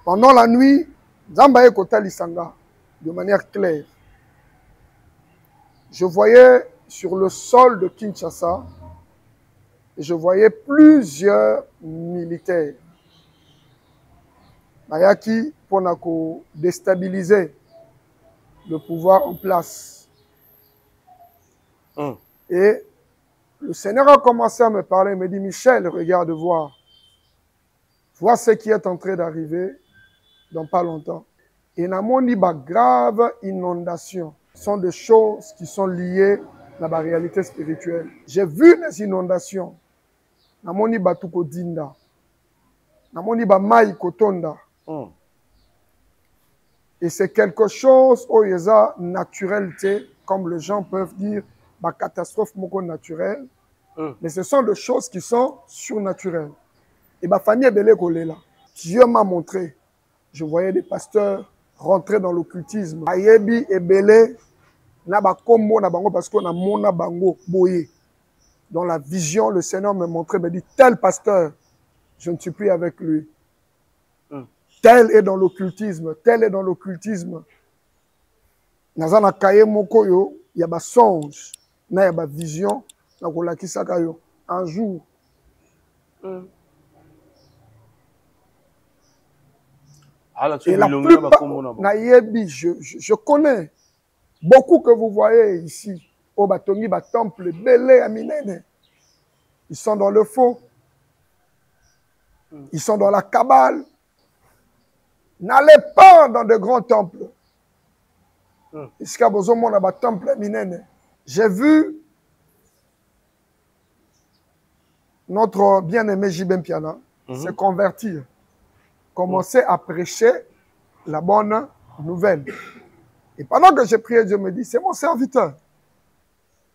Pendant la nuit, Zambaye Kota Lisanga, de manière claire. Je voyais sur le sol de Kinshasa, je voyais plusieurs militaires. Mayaki pour déstabiliser le pouvoir en place. Et le Seigneur a commencé à me parler, il me dit, Michel, regarde voir. Vois ce qui est en train d'arriver dans pas longtemps. Et namoni ba grave inondation sont des choses qui sont liées à la réalité spirituelle. J'ai vu les inondations. Namoni ba tuko dinda. Namoni ba mai kotonda. Et c'est quelque chose où il y a naturalité, comme les gens peuvent dire, ma catastrophe moko naturelle. Mais ce sont des choses qui sont surnaturelles. Et ma famille est belle là. Dieu m'a montré. Je voyais des pasteurs rentrer dans l'occultisme. Ayebi et belé na ba kombo na bango parce qu'on a mona bango boye. Dans la vision, le Seigneur me montrait, me dit tel pasteur, je ne suis plus avec lui. Tel est dans l'occultisme, tel est dans l'occultisme. Nazana kaye moko yo, y a ba songe, na ya ba vision, na kola kisaka yo. Un jour. Et la plupart, je connais beaucoup que vous voyez ici, au Batomi, Temple, Belé, Aminene. Ils sont dans le faux. Ils sont dans la cabale. N'allez pas dans de grands temples. J'ai vu notre bien-aimé Jibem Piana se convertir, commencer à prêcher la bonne nouvelle. Et pendant que j'ai prié, Dieu me dit, c'est mon serviteur.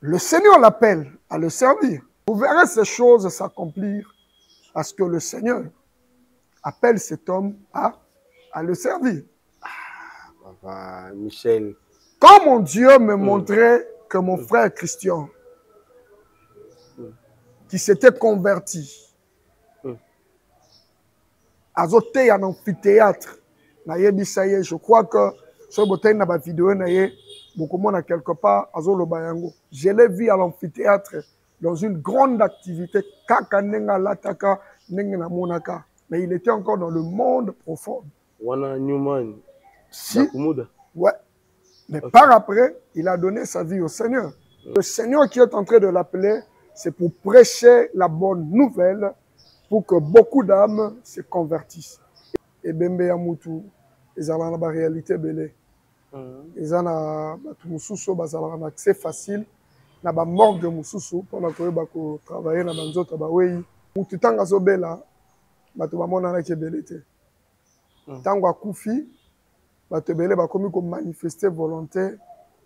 Le Seigneur l'appelle à le servir. Vous verrez ces choses s'accomplir parce que le Seigneur appelle cet homme à le servir. Papa Michel. Quand mon Dieu me montrait que mon frère Christian, qui s'était converti, azoté en amphithéâtre, je crois que sur la vidéo, quelque part, je l'ai vu à l'amphithéâtre dans une grande activité. Mais il était encore dans le monde profond. Si, ouais. Mais par après, il a donné sa vie au Seigneur. Le Seigneur qui est en train de l'appeler, c'est pour prêcher la bonne nouvelle, pour que beaucoup d'âmes se convertissent. Et Bembe Yamoutou, ils ont la réalité belée. Ils ont un accès facile. Ils ont mort de Moussoussou pour travailler dans les autres pays. Tout temps, ils ont bela. Ils ont koufi. Batebele bakomi ko manifester volonté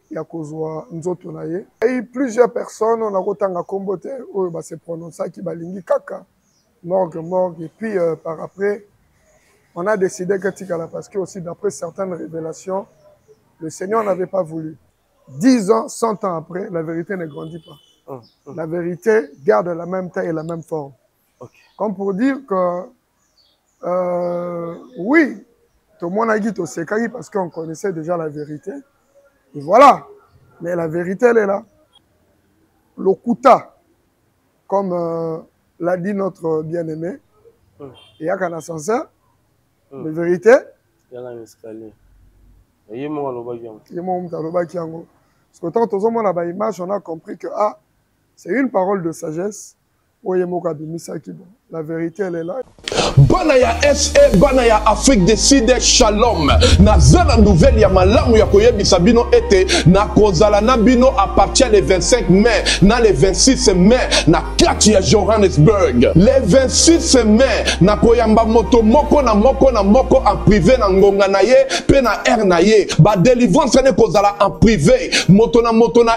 ya kozwa nzoto na ye. Et plusieurs personnes on a kotanga kombote oyo ba se prononcer ki balingi kaka morgue et puis par après on a décidé que tikala parce que aussi d'après certaines révélations le Seigneur n'avait pas voulu. 10 ans, 100 ans après, la vérité ne grandit pas. La vérité garde la même taille et la même forme. Comme pour dire que oui, tout le monde a dit au Sekari parce qu'on connaissait déjà la vérité. Et voilà. Mais la vérité, elle est là. Le Kuta, comme l'a dit notre bien-aimé, il y a qu'un ascenseur. La vérité. Il y a un escalier. Il y a parce que quand on a l'image, on a compris que c'est une parole de sagesse. La vérité, elle est là. Banaya SE, Banaya Afrique du Sud, Shalom. Na zana nouvelle ya malamu ya koyebisa bino ete na kozala na bino à partir le 25 mai, na le 26 mai, na kati ya Johannesburg. Le 26 mai, na koyamba moto moko na moko en privé na ngonga na ye, pe na air na ye. Ba délivrance ne kozala en privé. Moto na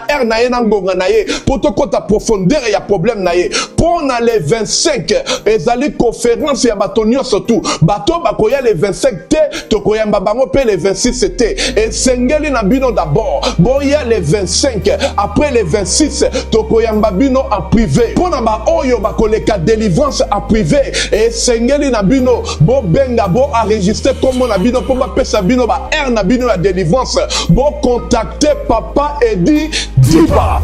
air na ye na ngonga na ye. Poto kota profondeur ya problème na ye. Pour na le 25, ezali conférence ya bato nyonso tu bato bakoya les 25 te tokoyamba bango pe les 26 te esengeli na bino d'abord boya les 25 après les 26 tokoyamba bino en privé pona ba oyo bakoleka délivrance en privé esengeli na bino bo benga bo enregistrer comme na bino po ba pesa bino ba air na bino la délivrance bo contacter papa Edi Diba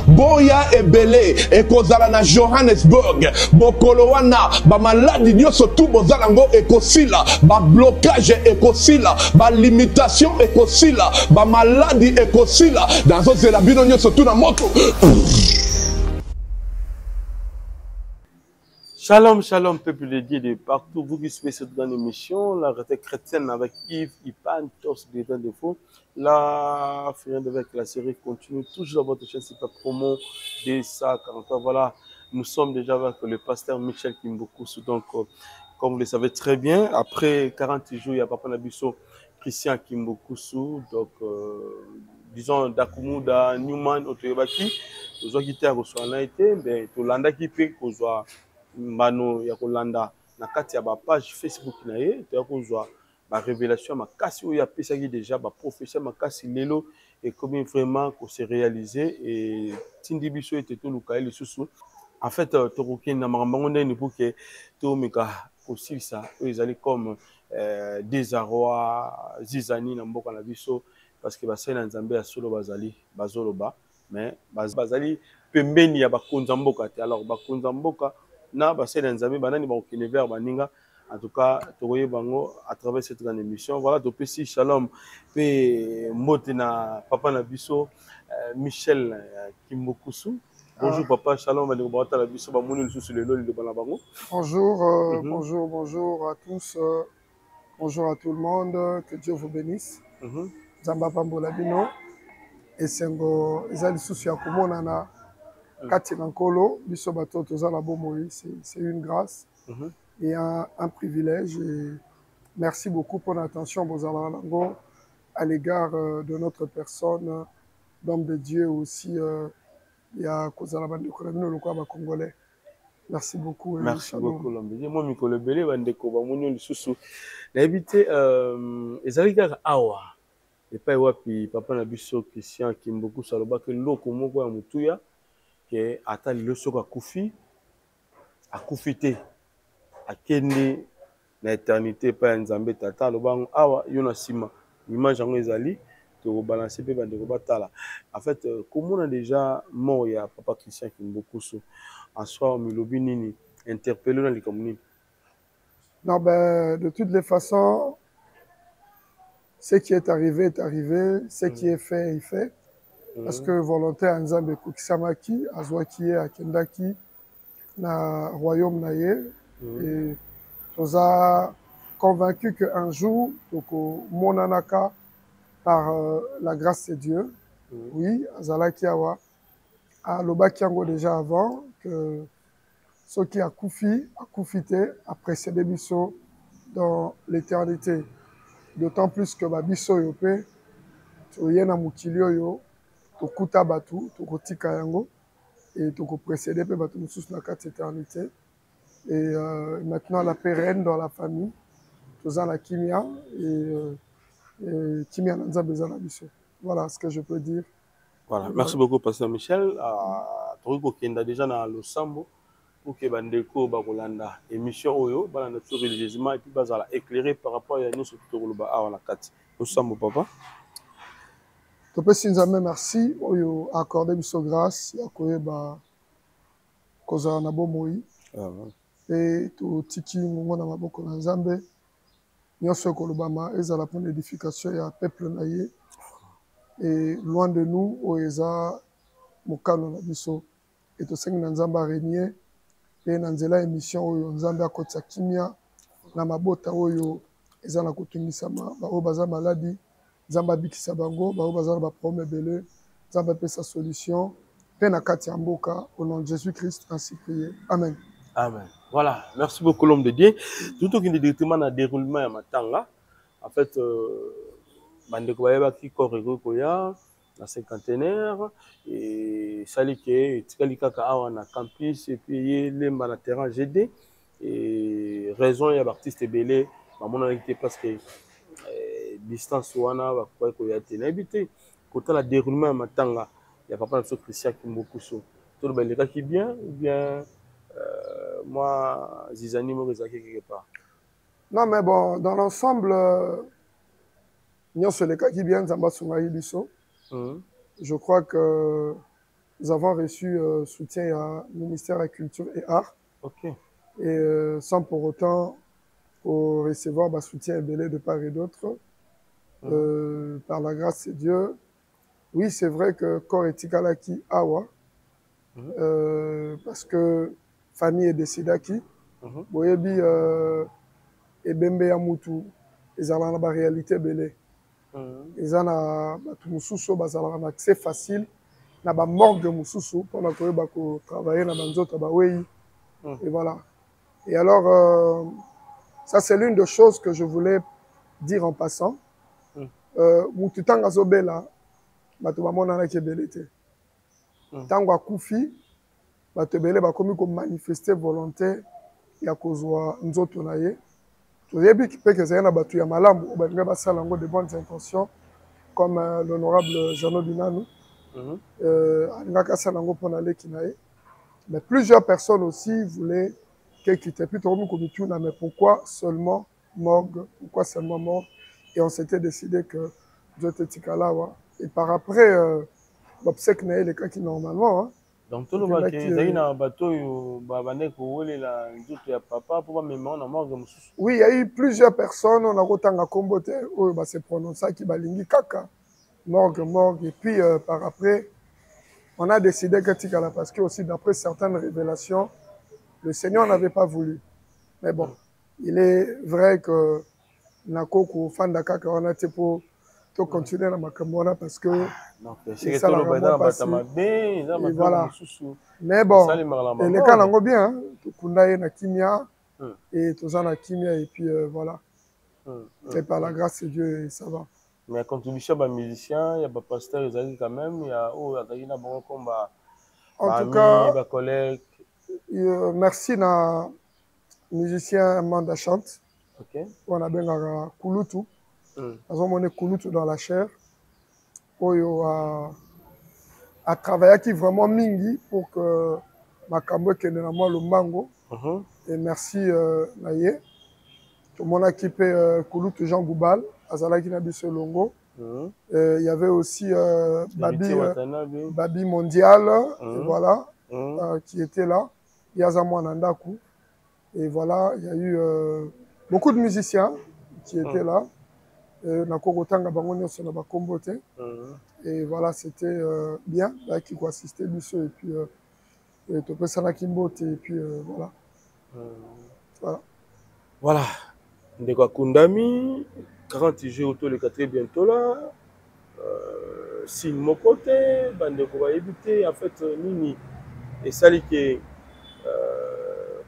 boya ebele ekozala na Johannesburg bokolo wana ba maladi nyonso tu bozala ngo ekosila ba blocage ekosila ba limitation ekosila ba maladi ekosila dans ozela bino nyonso tu na moto. Shalom, shalom, peuple de Dieu de partout. Vous qui suivez cette grande émission, la retraite chrétienne avec Yves, Ipan, Tos, des temps de faux. La fin avec la série continue toujours dans votre chaîne, c'est pas promo de ça, 40 ans. Voilà, nous sommes déjà avec le pasteur Michel Kimbokusu. Donc, comme vous le savez très bien, après 40 jours, il y a Papa Nabiso, Christian Kimbokusu. Donc, disons, Dakumuda, Newman, Otoyobaki, nous avons quitté à Roswanaïté, mais tout l'anda qui peut qu'on soit. Mbano ya kolanda na kati ya ba page Facebook na ye to ya kozwa ba révélation makasi oyo apesaki déjà ba prophétie makasi lelo et comme vraiment ko se réaliser et tindi biso ete to luka lisusu en fait to kokenda makambo ndeni pour que to meka aussi ça ils allaient comme désarroi zizani na mboka na biso parce que basena nzambe ya solo bazali bazoloba mais bazali pembeni ya bakonza mboka te alors bakonza mboka na basena nzambe banani bakokene vers baninga en tout cas tokoye bango à travers cette grande émission voilà to pesi shalom pe mbote na papa na biso Michel Kimbokusu. Bonjour papa, shalom baniko bata na biso ba moni lisusu lelo le bana bango. Bonjour bonjour à tous bonjour à tout le monde, que Dieu vous bénisse. Zamba pambola bino esengo ezali susu ya komonana kati na nkolo biso bato tozala bomoi, c'est une grâce et un privilège et merci beaucoup pour l'attention bozala lango à l'égard de notre personne d'homme de Dieu aussi ya kozala bandeko na bino lokwa ba congolais. Merci beaucoup. Merci beaucoup l'homme de Dieu. Moi mikolo belé bandeko ba monyo lisusu na ebité ezali kaka awa et pas wapi papa na biso Christian Kimbokusu aloba ke loko moko ya mutuya que ata lelo soko akufi te akende na éternité pa nzambe tata alobango awa yo na sima image yango ezali to balancer pe bandeko batala en fait comment on a déjà mort ya papa Christian Kimbokusu en soi milobi nini interpellé dans les communautés. Non ben de toutes les façons ce qui est arrivé, ce qui est fait est fait. Parce que volonté à Nzambe Kukisamaki, Azwaki, Akendaki, na royaume naye, et nous a convaincu qu'un jour, monanaka, par la grâce de Dieu, oui, Azalaki Awa, à Lobakiango déjà avant, que ce qui a koufité, a précédé Bisso dans l'éternité. D'autant plus que Bisso Yopé, Toyena Mukilio Yo, tokuta batu tokotika yango et toko précéder pe batu mususu na kati éternité et maintenant la paix règne dans la famille toza la kimia et kimia na nzambe eza na biso. Voilà ce que je peux dire. Voilà, merci beaucoup pasteur Michel. Toki kokenda déjà na losambo pour que bandeko bakolanda émission oyo balanda tout religieusement et puis bazala éclairé par rapport à nous sur tout le bas awa na kati losambo papa. Topesi nzambe merci oyo accordé biso grâce ya koyeba kozala na bomoi et totiki ngongo na maboko na nzambe nyonso ekolobama ezala pour l'édification ya peuple na ye et loin de nous oyo eza mokano na biso et tosengi na nzambe arenie pe na nzela émission oyo nzambe akotisa kimia na mabota oyo eza na kotungisama baoyo baza maladi Nzamba bikisa bango, bao bazala ba problème belé, Nzamba pe sa solution, pe na kati ya mboka au nom de Jésus-Christ ainsi prié. Amen. Amen. Voilà, merci beaucoup l'homme de Dieu. Tout ce qui est directement dans le déroulement ya matanga, en fait bandeko bayeba ki korego koya na cinquantenaire et salike tikali kaka awa na campus et puis lemba na terrain GD et raison ya artiste belé mamona était parce que distance wana bakoki koya te nayebi te kotala déroulement ya matanga ya papa na biso Christian Kimbokuso toloba elekaki bien ou bien moi zizani moko ezalaki quelque part. Non mais bon dans l'ensemble nyonso elekaki bien nzambe asungaki biso. Je crois que nous avons reçu soutien à ministère de la Culture et Arts. Okay. Et sans pour autant pour recevoir le soutien belé de part et d'autre. Par la grâce de Dieu. Oui, c'est vrai que corps etikalaki awa. Parce que famille est décédée qui. Boyebi ebembe ya mutu ezala na ba réalité belé. Ezana batu mususu bazala na accès facile na ba morgue mususu pour na koyeba ko travailler na banzota ba wei. Et voilà. Et alors ça c'est l'une des choses que je voulais dire en passant. Mutu tanga zobela bato bamona na kebele te. Tango akufi bato belé bakomi ko manifester volonté ya kozwa nzoto na ye. Toyebi pe que zena batu ya malamu balinga basala ngo de bonnes intentions comme l'honorable Jean Binanu. Alingaka sala ngo pona leki na ye. Mais plusieurs personnes aussi voulaient qu'elle quitte. Puis mais pourquoi seulement morgue? Pourquoi seulement morgue? Et on s'était décidé que Dieu était tikalawa. Et par après, l'obsèque n'est le cas qui normalement. Hein, donc tout le monde qui est dans un bateau, papa pour même morgue. Oui, il y a eu plusieurs personnes. On a autant à comboter. On se prononcer qui balingi kaka morgue morgue. Et puis par après, on a décidé que tikala parce que aussi d'après certaines révélations, le Seigneur n'avait pas voulu. Mais bon, il est vrai que Nakoko Fandaka on a été pour continuer dans ma camona parce que c'est ça et voilà. Mais bon, les cas n'ont bien, Kundaye na kimia et tous en kimia et puis voilà. Et par la grâce de Dieu, ça va. Mais la contribution des musiciens, il y a des pasteurs, quand même, il y a bon combat. En tout cas, collègues. Merci na musicien Manda Chante. On a bien Kulutu. On a Kulutu dans la chair. Oyo a travaillé qui vraiment mingi pour que ma cambo kende na moi le mango. Et merci Naye. Tout le monde a équipé Kulutu Jean Goubal, Azala qui n'a biso longo. Il y avait aussi Babi Mondial, voilà, qui était là. Yazamo Nandaku. Et voilà, il y a eu beaucoup de musiciens qui étaient là. Nakokotanga Bangonio sur la Bakombote. Et voilà, c'était bien. Là, qui a assisté Bissot et puis Topesana Kimbote. Et puis voilà. Voilà. Voilà. Ndeko Kundami, 40 jours autour le 4 bientôt là. Si mon côté, Bandeko va éviter en fait Nini. Et ça dit que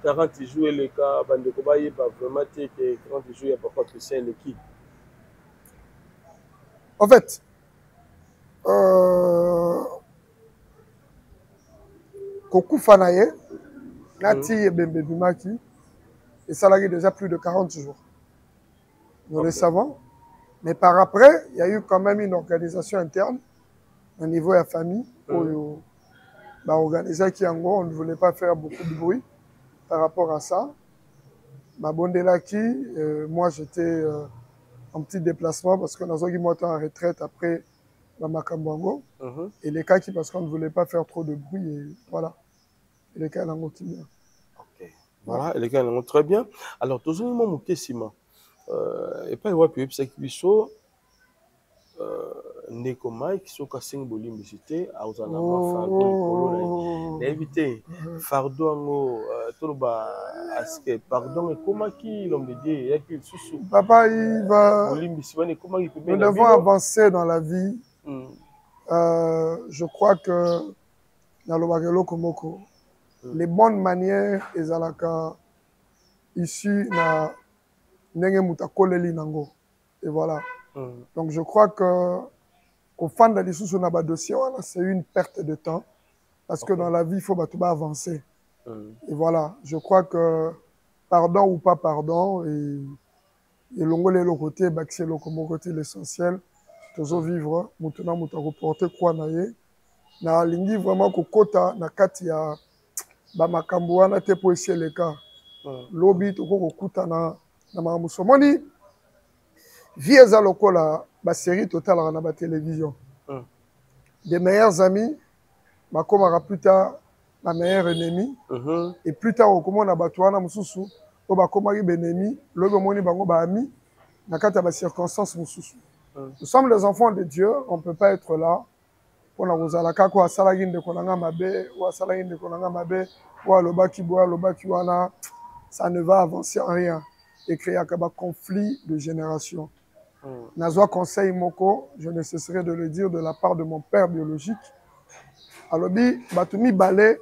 40 jours le cas, Bandeko va y pas vraiment que 40 jours il n'y a pas Christian l'équipe. En fait, Koku Fanaye, Nati et Bembe Bimaki, et ça l'a déjà plus de 40 jours. Nous le savons. Mais par après, il y a eu quand même une organisation interne au niveau de la famille pour organiser qui en gros, on ne voulait pas faire beaucoup de bruit par rapport à ça. Moi j'étais en petit déplacement parce que nous avons été en retraite après la Makambwango. Et les cas qui, parce qu'on ne voulait pas faire trop de bruit, et voilà. Et les cas qui bien. Ok. Voilà, et les cas très bien. Alors, toujours mon question. Et pas le puis c'est qui sont Neko Mike sur Kassing Bolim cité à Ozanama Fardo et éviter Fardo Ango Toloba Aske pardon et comment qui l'homme de Dieu et puis sous papa il va nous devons avancer dans la vie. Je crois que dans le Bagelo Komoko les bonnes manières et alaka issues na Nenge Mutakoleli Nango et voilà. Donc je crois que kofanda lisusu na ba dossier wana c'est une perte de temps parce que dans la vie il faut tout avancer. Et voilà, je crois que pardon ou pas pardon et longolé le côté baxé le côté l'essentiel toujours vivre maintenant muta reporter quoi na lingi vraiment kokota na kati ya ba makambo wana te po essayer le cas lobby to kokuta na makambo somoni vie eza lokola ba série totale na ba télévision des meilleurs amis bakomaka plus tard ma meilleure ennemie et plus tard okomona bato wana mosusu o bakomaki benemi lobi omoni bango baami na kati ya circonstances mosusu. Nous sommes les enfants de Dieu, on ne peut pas être là pour na kozala kaka asalaki ndeko na nga mabe ou asalaki ndeko na nga mabe ou alobaki boya alobaki wana, ça ne va avancer en rien et créer un conflit de génération. Nazwa conseil moko, je ne cesserai de le dire de la part de mon père biologique. Alobi batumi balé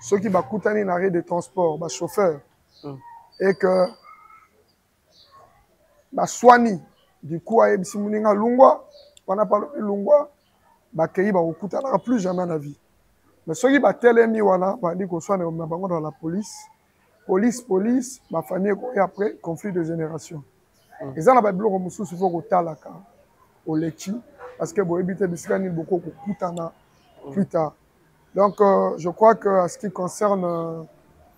ceux qui bakutani na arrêt de transport, ba chauffeur et que ba soigni du coup à ebisi muninga lungwa, on a parlé lungwa, ba kei ba okutana plus jamais na vie. Mais ceux qui ba telemi wana ba dit ko soigner na bango dans la police, ba famille ko et après conflit de génération. Et ça na ba biloko mususu faut ko talaka au lechi parce que bo ebité bisika ni beaucoup ko kutana plus tard. Donc, je crois qu'à ce qui concerne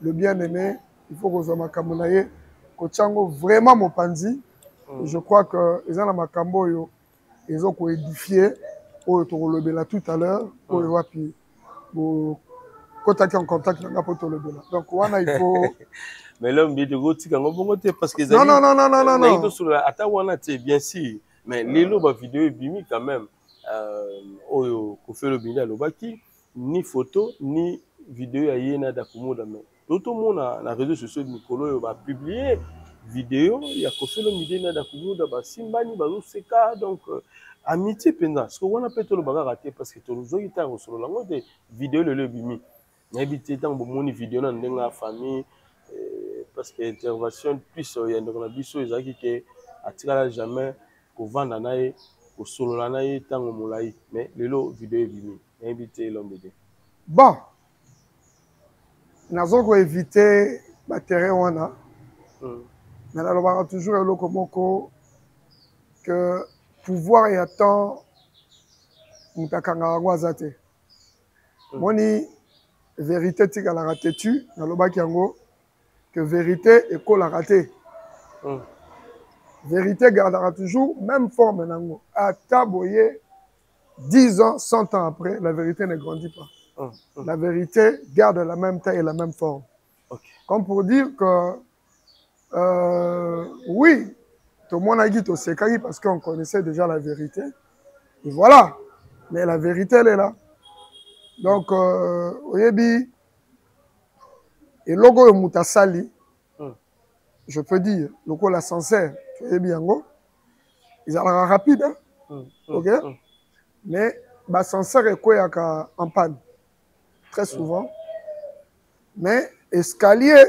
le bien-aimé, il faut que Makambo naye, que vraiment mon pandi. Je crois que les gens Makambo ils ont édifié, tout à l'heure, puis contacter en contact donc voilà il faut. Mais l'homme dit de parce que non. Attends, on a bien sûr, mais les lobes vidéo est bimi quand même. Qu'on fait le bilan lobaki. Ni photo ni vidéo ya yena da komoda mais tout le monde na réseaux sociaux mikolo va publier vidéo ya kofelo midena da komoda ba simbani ba seka donc amitié penza parce que on a peut le baga raté parce que tout zo ita solo lango de vidéo le bimi na habité tant bo moni vidéo na ndenga famille parce que intervention plus ya ndona biso ezaki ke atikala jamais ko vanda nae ko solo na nae tango molai mais lelo vidéo bimi inviter l'homme de Dieu. Bon, nous avons évité le terrain. Mais nous avons toujours le que pouvoir et attend nous avons Moni vérité tika la raté tu na loba kiango que vérité est ko la raté. Vérité gardera toujours même forme nango. Ataboye 10 ans, 100 ans après, la vérité ne grandit pas. La vérité garde la même taille et la même forme. Comme pour dire que, oui, tout le monde a dit au Sekari parce qu'on connaissait déjà la vérité. Et voilà. Mais la vérité, elle est là. Donc, Oyebi, et logo Moutasali, je peux dire, logo la sincère, Oyebi Yango, ils sont rapides, hein? Ok? Mais l'ascenseur est quoi en panne très souvent. Mais escalier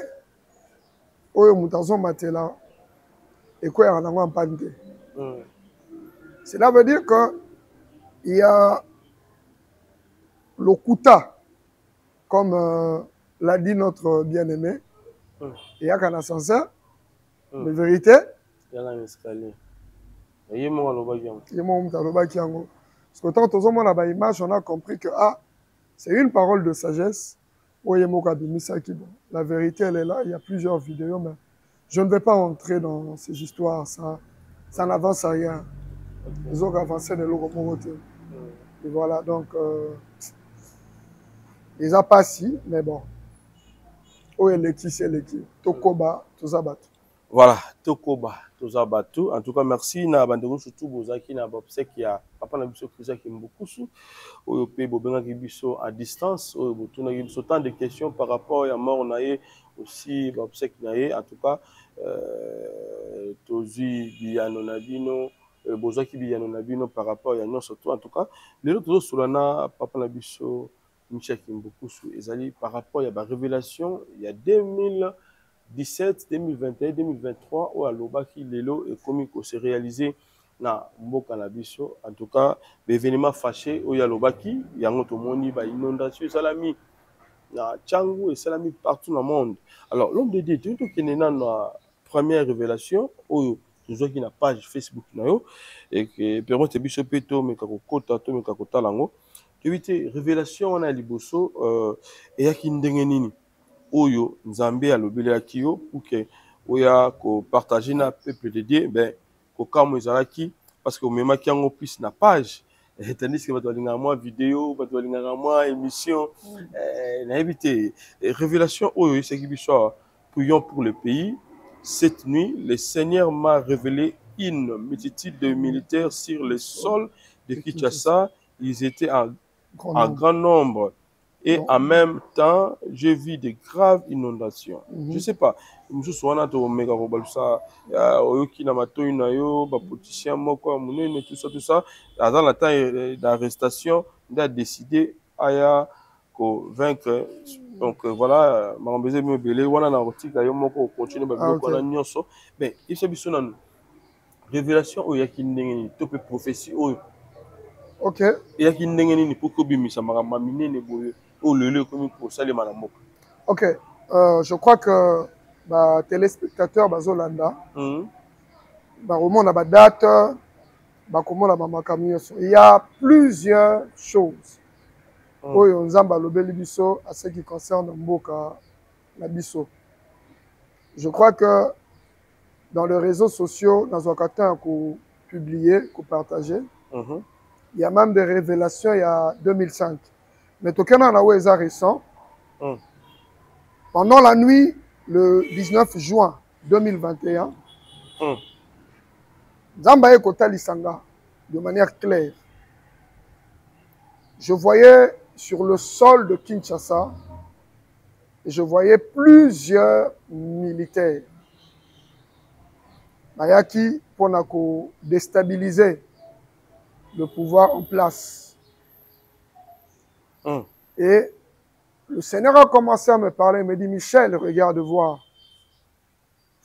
oyo mutazo matela et quoi en panne. Cela veut dire que il y a le kuta comme l'a dit notre bien-aimé. Il y a qu'un ascenseur de vérité. Il y a un escalier. Il y a un parce que quand on a la image, on a compris que c'est une parole de sagesse. La vérité, elle est là. Il y a plusieurs vidéos, mais je ne vais pas entrer dans ces histoires. Ça n'avance à rien. Ils ont avancé de l'eau et voilà, donc, ils n'ont pas si, mais bon. Où est l'équipe, c'est l'équipe. Tokoba, tout ça bat. Voilà, Tokoba, Tozabatu. En tout cas, merci. Na bandeko surtout bozaki na bopse qui a papa na biso Christa qui beaucoup sous au pe bobenga ki biso à distance au botuna ki biso tant de questions par rapport à mort naé aussi bopse qui naé en tout cas tozi biano nabino bozaki biano nabino par rapport à non surtout en tout cas les autres solana papa na biso Michel Kimbokusu ezali par rapport à la révélation il y a 2017, 2021, 2023, où Aloba qui Lelo et Komiko s'est réalisé na mboka na biso. En tout cas, l'événement fâché au Yalobaki, yango tomoni ba inondation salami na Tchangou et salami partout dans le monde. Alors l'homme de Dieu, tout qui est dans la première révélation, où nous avons une page Facebook et que permet de biso peto mais kakota to mais kakota lango. Tu vois révélation on a liboso et ya kindenge nini oyo Nzambe alobeli akio pour que oya ko partager na peuple de Dieu ben ko kamo ezalaki parce que même qui en plus na page tandis que bato balinga moi vidéo bato balinga moi émission na éviter révélation oyo c'est qui biso prions pour le pays. Cette nuit le Seigneur m'a révélé une multitude de militaires sur le sol de Kinshasa. Ils étaient en grand nombre. Et en même temps, j'ai vu de graves inondations. Je ne sais pas. Je suis un peu méga robot. Ça, qui n'a pas tout politicien, tout ça. Dans le temps d'arrestation, il a décidé à vaincre. Donc voilà, je vais me belé. Voilà, on va continuer à mais il s'agit de révélation où il y a une prophétie. Ok. Il y a une pour que bimisa maramamine ne boye. Ok, je crois que les téléspectateurs bazolanda, date, il y a plusieurs choses oyo nzamba lobeli biso à ce qui concerne mboka na biso. Je crois que dans les réseaux sociaux, dans un carton qu'on publier, qu'on partager, il y a même des révélations il y a 2005. Mais tout cas, on a récent. Pendant la nuit, le 19 juin 2021, Zambaye Kota Lisanga, de manière claire, je voyais sur le sol de Kinshasa, je voyais plusieurs militaires. Mayaki pour déstabiliser le pouvoir en place. Et le Seigneur a commencé à me parler, il me dit, Michel, regarde voir.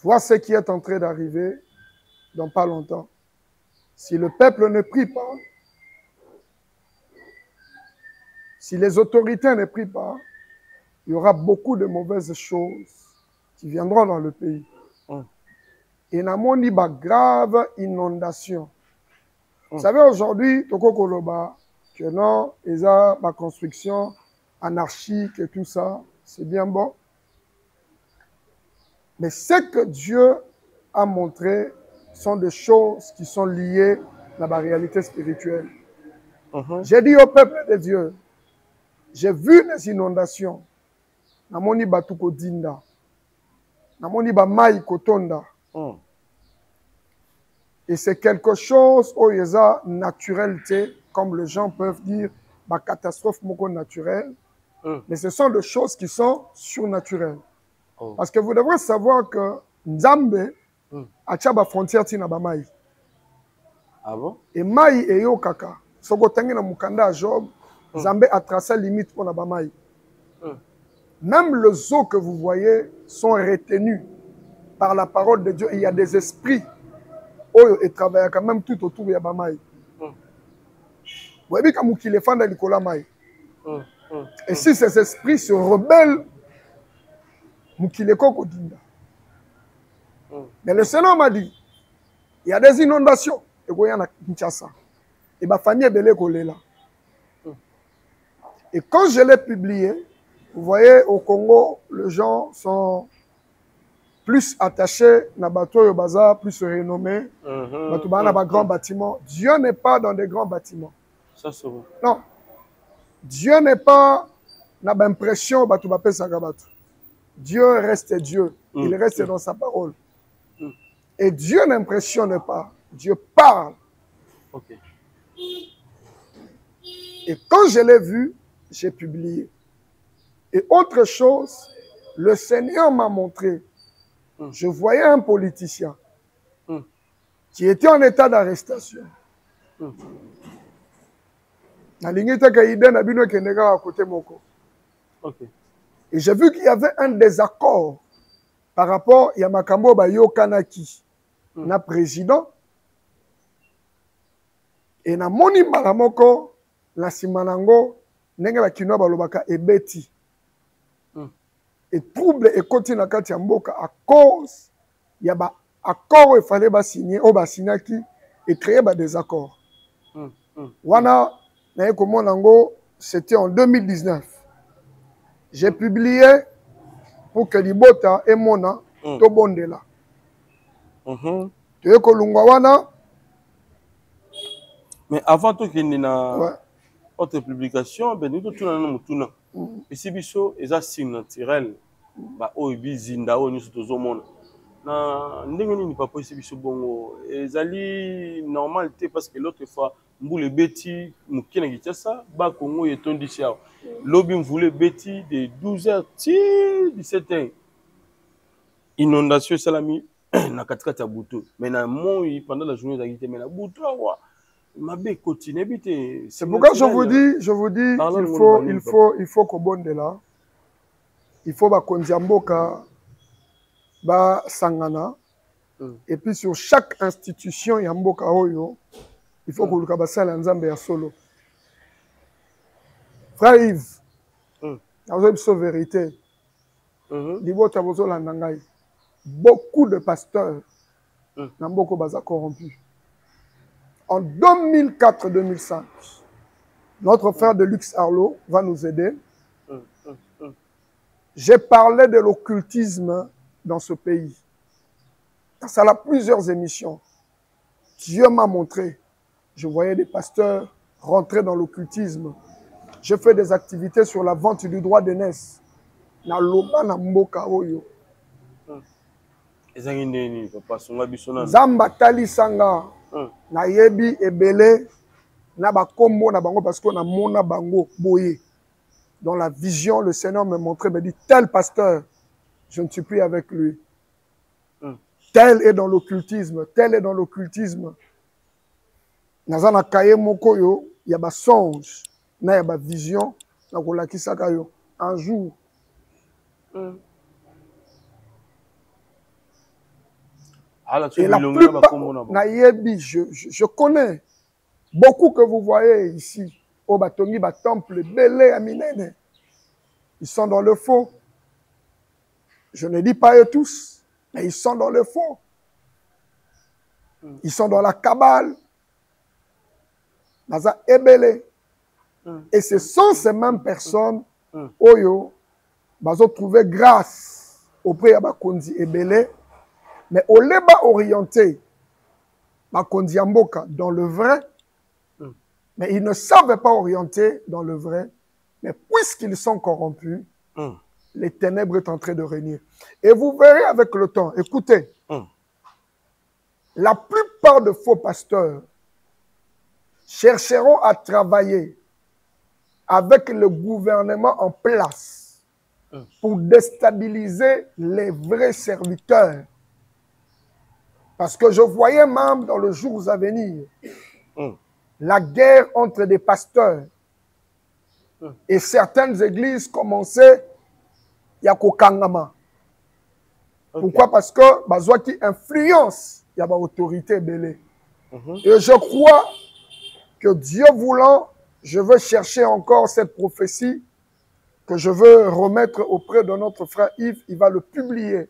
Vois ce qui est en train d'arriver dans pas longtemps. Si le peuple ne prie pas, si les autorités ne prient pas, il y aura beaucoup de mauvaises choses qui viendront dans le pays. Et il y a une grave inondation. Vous savez, aujourd'hui, Toko Koloba, que non, il y a ma construction anarchique et tout ça, c'est bien bon. Mais ce que Dieu a montré sont des choses qui sont liées à la réalité spirituelle. J'ai dit au peuple de Dieu, j'ai vu les inondations. Namoni batuko dinda. Namoni ba mai kotonda. Et c'est quelque chose où il y a naturalité, comme les gens peuvent dire, ma catastrophe moko naturelle. Mais ce sont des choses qui sont surnaturelles. Parce que vous devrez savoir que Nzambe a la frontière tina ba mai. Ah bon? Et mai et yo kaka. Soko tangi na mukanda Job, Nzambe a tracé limite pour na ba mai. Même les eaux que vous voyez sont retenues par la parole de Dieu. Il y a des esprits qui travaillent quand même tout autour de ba mai. Vous voyez comme qu'il est fan de Nicolas Mai. Et si ces esprits se rebellent, Mukileko Kodinda. Mais le Seigneur m'a dit, il y a des inondations. Et il y a Kinshasa. Et ma famille est belée là. Et quand je l'ai publié, vous voyez, au Congo, les gens sont plus attachés à bateau et bazar, plus renommés. Dans grands bâtiments. Dieu n'est pas dans des grands bâtiments. Ça, c'est vrai. Non. Dieu n'est pas dans l'impression que Dieu reste Dieu. Il reste dans sa parole. Et Dieu n'impressionne pas. Dieu parle. Et quand je l'ai vu, j'ai publié. Et autre chose, le Seigneur m'a montré. Je voyais un politicien qui était en état d'arrestation. Et j'ai vu qu'il y avait un désaccord par rapport à Yamakambo Bayo Kanaki, na président, Et na moni mbala moko la simanango ndenge ba kinoa balobaka ebeti. Et trouble et continue na kati ya mboka à cause ya ba accord il fallait ba signer o ba signaki et créer ba désaccord. Wana na yekomona ngo c'était en 2019. J'ai publié pour que Libota et Mona to bondela. Tu yekolungwa wana. Mais avant tout qu'il y ait autre publication, ben nous tout et si biso eza signe naturel ba oyebi zinda o nyuso tozomona na ndenge nini papa esi biso bongo ezali normal te parce que l'autre fois mbule beti mukina kitasa ba Congo etondi sia lobi mvule beti de 12h ti 17h inondation salami na katikati ya buto mais na moi pendant la journée d'agité mais na buto wa mabe continue bité. C'est pourquoi je vous dis il faut qu'au bon de là il faut ba konziamboka ba sangana et puis sur chaque institution yamboka oyo il faut que le kabasala nzambe ya solo. Frère Yves avec sa vérité libota bozo la nangai beaucoup de pasteurs namboko baza corrompus. En 2004-2005 notre frère de Lux Arlo va nous aider. J'ai parlé de l'occultisme dans ce pays. Ça a plusieurs émissions. Dieu m'a montré. Je voyais des pasteurs rentrer dans l'occultisme. Je fais des activités sur la vente du droit d'aînesse. Na loba na mboka oyo. Zamba tali sanga. Na yebi ebele. Na ba kombo na bango parce qu'on a mona bango boye. Dans la vision, le Seigneur me montrait, me dit, tel pasteur, je ne suis plus avec lui. Tel est dans l'occultisme, tel est dans l'occultisme. Nazana kaye moko yo, y a ba songe, na y a ba vision, na kola kisaka yo, un jour. Et la plupart, na yebi, je connais beaucoup que vous voyez ici. Au Batomi, temple, belé, aminene. Ils sont dans le faux. Je ne dis pas eux tous, mais ils sont dans le faux. Ils sont dans la cabale. Naza ebele. Et ce sont ces mêmes personnes, oyo, bazo trouvé grâce auprès de Bakondi ebele, mais au leba orienté, Bakondi Amboka dans le vrai. Mais ils ne savent pas orienter dans le vrai. Mais puisqu'ils sont corrompus, les ténèbres sont en train de régner. Et vous verrez avec le temps, écoutez, la plupart de faux pasteurs chercheront à travailler avec le gouvernement en place pour déstabiliser les vrais serviteurs. Parce que je voyais même dans les jours à venir, la guerre entre des pasteurs et certaines églises commençaient à kokangama. Pourquoi? Parce que bazwa qui influence y a ba autorité belé. Et je crois que Dieu voulant, je veux chercher encore cette prophétie que je veux remettre auprès de notre frère Yves. Il va le publier.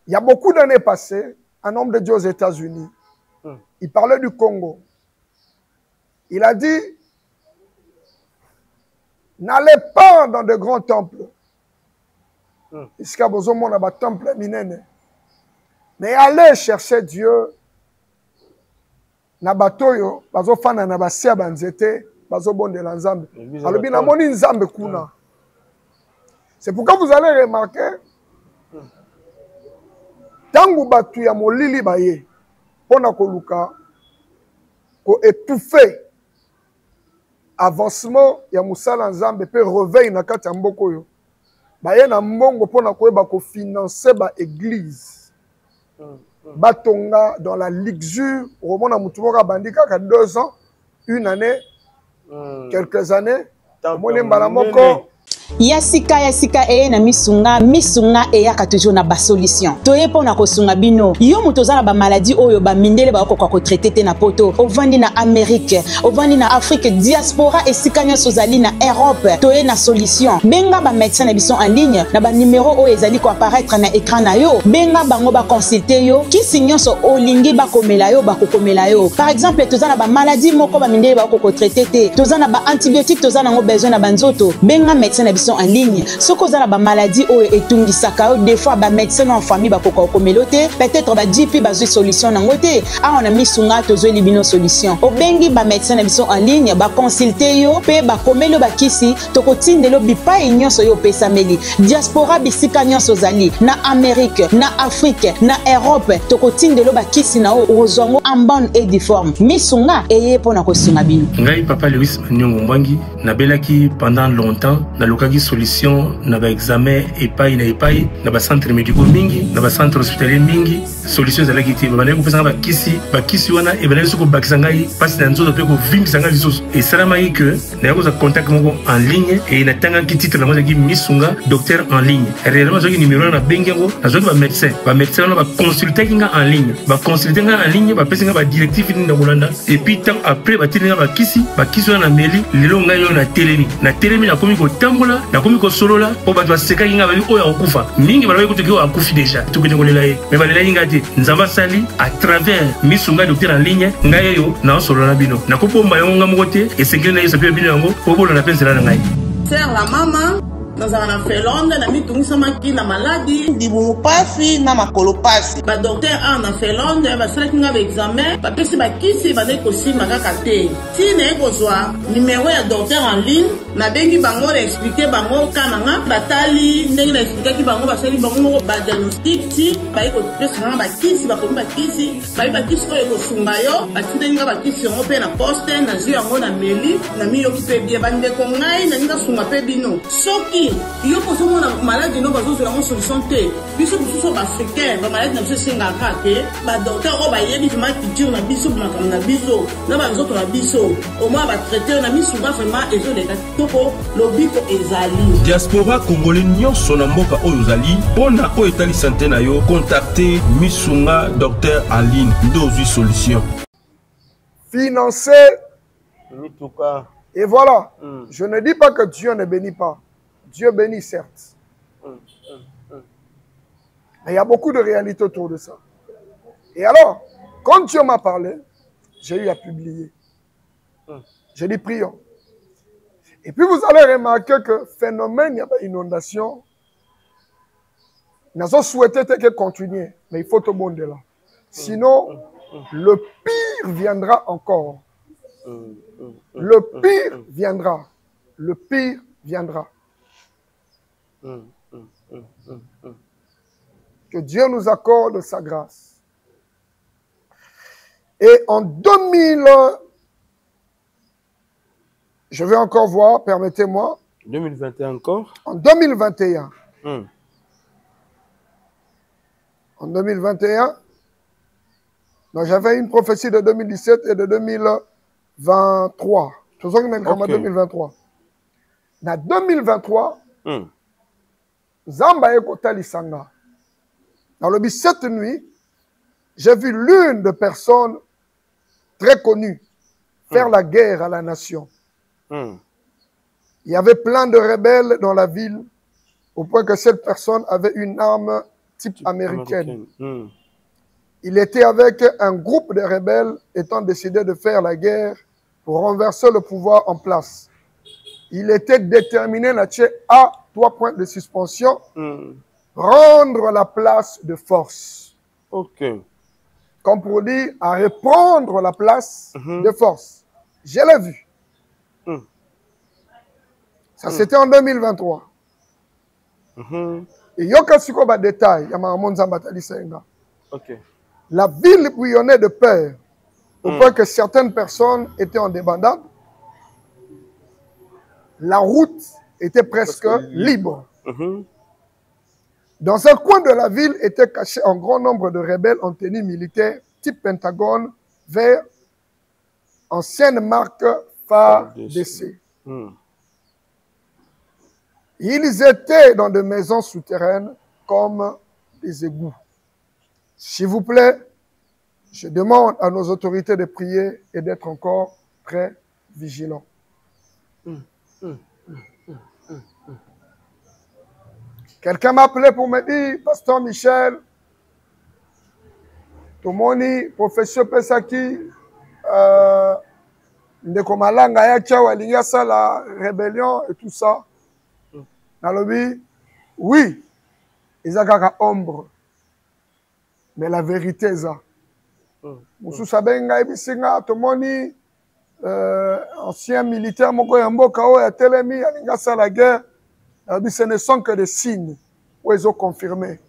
Il y a beaucoup d'années passées, un homme de Dieu aux États-Unis. Il parlait du Congo. Il a dit, n'allez pas dans de grands temples. Mais allez chercher Dieu. Nabatoyo, bazo fana na basia banzete, bazo bonde la nzambe. Alobi na moni nzambe kuna. C'est pourquoi vous allez remarquer, tangu batu ya molili baye, pona koluka, ko étouffer avancement ya musala nzambe pe réveil na kati ya mboko yo. Baye na mbongo pona koyeba ko financer ba église. Batonga dans la luxure, romona mutumoka bandika ka 2 ans, une année, quelques années, mone mbala moko Yasika eye na misunga eyaka toujours na ba solution. Toye pona ko sunga bino. Yo mutoza na ba maladie oyo ba mindele ba ko traiter te na poto. Ovandi na Amérique, ovandi na Afrique, diaspora esika nyonso zali na Europe. Toye na solution. Benga ba médecin na biso en ligne na ba numéro oyo ezali ko apparaître na écran na yo. Benga bango ba consulter yo. Kisi nyonso olingi ba komela yo ba kokomela yo. Par exemple, toza na ba maladie moko ba mindele ba ko traiter te. Toza na ba antibiotiques, toza na ngo besoin na banzoto. Benga médecin na biso en ligne. Ce que vous avez la maladie ou etungi sakao, des fois ba médecin en famille ba koko komelote, peut-être ba GP ba solution na ngote. Ah on a mis sunga tozo libino solution. O bengi ba médecin na biso en ligne ba consulter yo pe ba komelo ba kisi to kotinde lo bipa nyonso yo pesa meli. Diaspora bisika nyonso zali na Amérique, na Afrique, na Europe to kotinde lo ba kisi na o ozongo en bonne et difforme. Misunga eye pona ko sunga bino. Ngai papa Louis Nyongo Mbangi na belaki pendant longtemps na lokaki solution na ba examen epai na ba centre médicaux mingi na ba centre hospitalier mingi solution za laki te ba na ko pesa ba kisi wana e bana soko bakisa ngai pasi na nzoto pe ko vingisa ngai lisusu et ça m'a dit que na ko za contact moko en ligne et na tanga ki titre na mo ki Misunga docteur en ligne réellement zo ki numéro na bengengo na zo ba médecin na ba consulter kinga en ligne ba pesa nga ba directive ni na Holanda et puis tant après ba tininga ba kisi wana meli lelo ngai yo na telemi na komi ko tambola na komi ko solola po ba seka kinga ba oyo akufa mingi ba ko tiki o akufi déjà to kene ko lela ye mais ba lela inga te nzamba sali à travers Misunga docteur en ligne ngai yo na solola bino na ko pomba yo nga moko te et sekene na yeso pe bino yango po bolo na pensela na ngai faire la maman dans un felonde na mitungisa maki na maladie dibumu pasi na makolo pasi ba docteur en felonde ba sala kinga ba examen ba pesi ba kisi ba neko sima kaka te ti ne ko zwa numéro ya docteur en ligne na bengi bango expliquer bango kananga batali ndenge na expliquer ki bango ba sali bango ba diagnostic ti ba ko pesi na ba kisi ba ko ba kisi ko sunga yo ba ti ndenge ba kisi ngo pe na poste na zio ngo na meli na mi yo ki pe bien ba ndeko ngai na nga sunga pe bino soki yo poso mona maladie no bazo la solution te biso biso ba africain ba maladie na biso singa kate ba docteur o ba yebi ma culture na biso na biso na ba biso na biso au moins ba traiter na Misunga vraiment ezo de toko lobiko ezali diaspora congolais nyonso na mboka oyo zali pona o etali santé na yo contacter Misunga docteur en ligne ndozwi solution financer et voilà. Je ne dis pas que Dieu ne bénit pas. Dieu bénit, certes. Mais il y a beaucoup de réalités autour de ça. Et alors, quand Dieu m'a parlé, j'ai eu à publier. J'ai dit prions. Et puis vous allez remarquer que phénomène, il y a pas inondation. Nous avons souhaité que continuer, mais il faut tout le monde là. Sinon, le pire viendra encore. Le pire viendra. Le pire viendra. Que Dieu nous accorde sa grâce. Et en 2000, je vais encore voir, permettez-moi. 2021 encore? En 2021. En 2021, donc j'avais une prophétie de 2017 et de 2023. Tout ça, même comme en 2023. Dans 2023, Zamba Ekotali Sanga. Dans le cette nuit, j'ai vu l'une des personnes très connues faire la guerre à la nation. Il y avait plein de rebelles dans la ville, au point que cette personne avait une arme type américaine. Il était avec un groupe de rebelles étant décidé de faire la guerre pour renverser le pouvoir en place. Il était déterminé là-dessus à 3 points de suspension, rendre la place de force. Comme pour dire, à reprendre la place de force. Je l'ai vu. Ça, c'était en 2023. Et il y a un détail. La ville bouillonnait de peur, au point que certaines personnes étaient en débandade. La route était presque libre. Dans un coin de la ville était caché un grand nombre de rebelles en tenue militaire, type Pentagone, vert, ancienne marque FARDC. Ils étaient dans des maisons souterraines comme des égouts. S'il vous plaît, je demande à nos autorités de prier et d'être encore très vigilants. Quelqu'un m'a appelé pour me dire, Pasteur Michel, Tomoni, professeur Pesaki, Ndeko Malanga Yacha, Walingasa, la rébellion et tout ça. Dans le but, oui, ils ont une ombre, mais la vérité est ça. Moussou Sabenga, Ebisinga, Tomoni, ancien militaire, Moko Yamboka, Yatelemi, Alingasa, la guerre, ce ne sont que des signes où ils ont confirmé.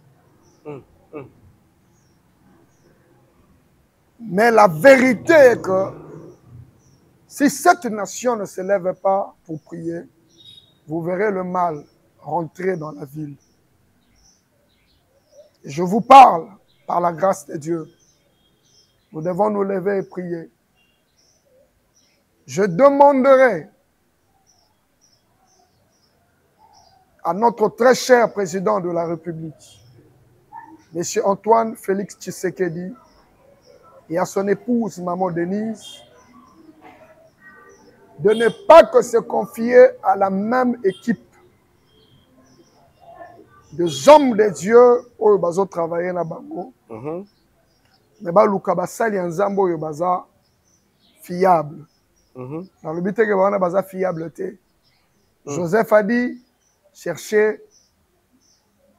Mais la vérité est que si cette nation ne se lève pas pour prier, vous verrez le mal rentrer dans la ville. Et je vous parle par la grâce de Dieu. Nous devons nous lever et prier. Je demanderai à notre très cher président de la République, M. Antoine Félix Tshisekedi, et à son épouse, Maman Denise, de ne pas que se confier à la même équipe des hommes de Dieu où ils ont travaillé là bango, mais baluka basali nzambo yo baza fiable. Dans le but que bana baza fiabilité. Joseph a dit chercher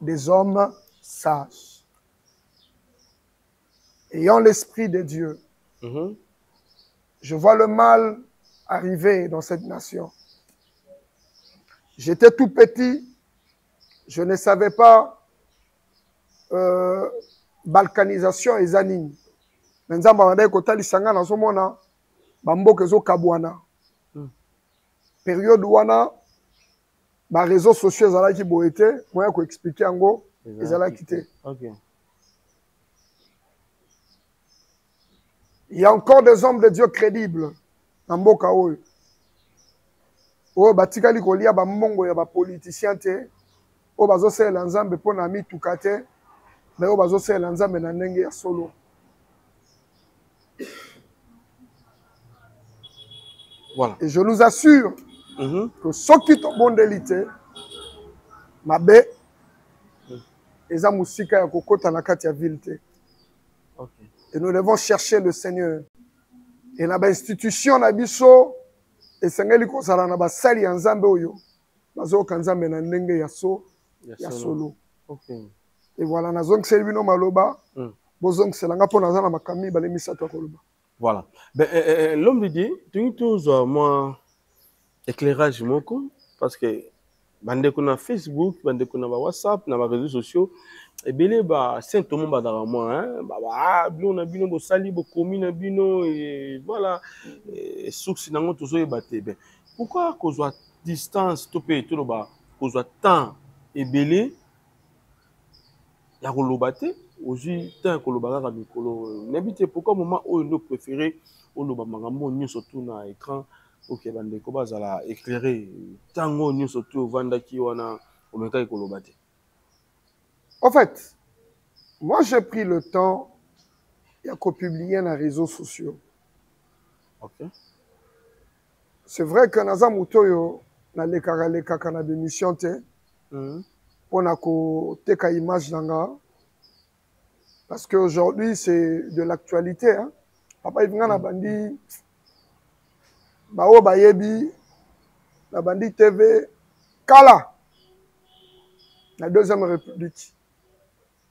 des hommes sages, ayant l'esprit de Dieu. Je vois le mal arriver dans cette nation. J'étais tout petit, je ne savais pas balkanisation et zanine. Maintenant, je période wana ba réseaux sociaux ezala ki boete moya ko expliquer ngo ezala quitté. Il y a encore des hommes de Dieu crédibles en mboka oyo. O batikali kolia ba mbongo ya ba politiciens te. O bazo sela nzambe pona mituka te. Mais o bazo sela nzambe na ndenge ya solo. Voilà. Et je nous assure que ceux qui sont bons d'élite, mabe, ils ont musika ya kokota na kati ya ville te. Et nous devons chercher le Seigneur. Et na ba institution na biso esengeli kozala na basali ya nzambe oyo bazoka nzambe na ndenge ya solo. Et voilà, nazong selbino maloba, bozong selanga po nazana makami balemisa to koloba. Voilà. Ben, l'homme de Dieu, tu as moi éclairage moko parce que bande kuna Facebook, bande kuna WhatsApp, na réseaux sociaux et belé ba saint tout monde dans moi hein, ba bino na bino bo sali bo komi na bino et voilà et source nango tozo ebate ben. Pourquoi qu'on soit distance topé tout ba qu'on soit temps et belé ya kolobate aujourd'hui tant kolobaka mikolo n'habite pourquoi moment où nous préférer oloba makambo nyo surtout na écran OK bande ko bazala éclairer tango nyo surtout vandaki wana omeka kolobate. En fait, moi j'ai pris le temps de publier dans les réseaux sociaux. OK. C'est vrai que naza mutoyo na leka kana démission te. On a teka image nanga parce qu'aujourd'hui c'est de l'actualité hein. Papa Ivinga na bandi bao bayebi na bandi TV kala la Deuxième République.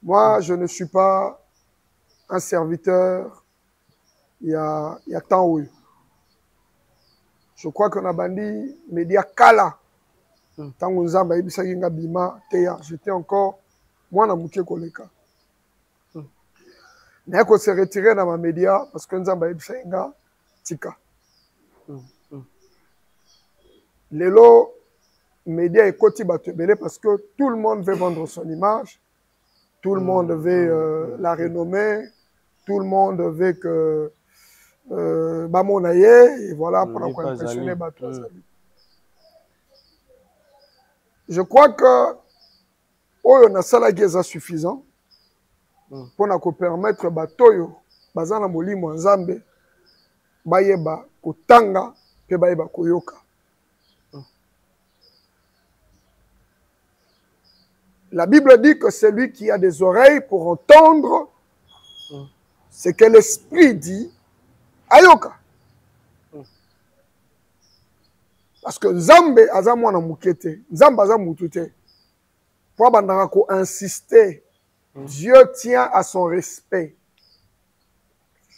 Moi je ne suis pas un serviteur il y a tant oui. Je crois que na bandi média kala tango nzamba yebisaki nga bima teya j'étais encore moi na muke koleka na ko se retirer dans ma média parce que nzamba yebisaki nga tika lelo média ekoti bato ebele parce que tout le monde veut vendre son image, tout le monde veut la renommer, tout le monde veut que bamonaye et voilà pour impressionner bato azali. Je crois que oyo na salaki eza suffisant pour na ko permettre batoyo bazana molimo nzambe bayeba kotanga pe bayeba koyoka. La Bible dit que celui qui a des oreilles pour entendre ce que l'Esprit dit, ayoka. Parce que Nzambe aza mwana mukete, Nzambe aza mutute. Pour bandanga ko insister, Dieu tient à son respect.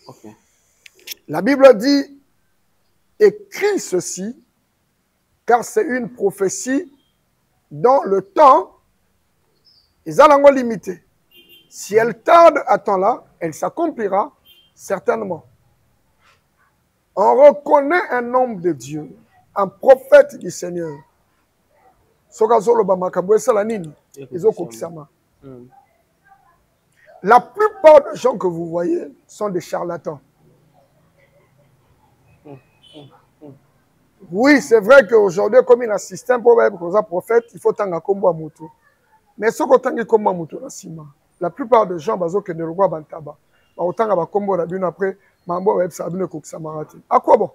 Okay. La Bible dit, écris ceci, car c'est une prophétie dont le temps est limité. Si elle tarde à temps-là, elle s'accomplira certainement. On reconnaît un homme de Dieu, un prophète du Seigneur. La plupart des gens que vous voyez sont des charlatans. Oui, c'est vrai qu'aujourd'hui, comme il y a un système pour être prophète, il faut tanga kombo à mutu. Mais ce qu'on tanga kombo à mutu, la plupart des gens, bazo que ne le voient bantaba. Ba otanga ba kombo la bino après, mambo web sa bino kokisa marati. À quoi bon?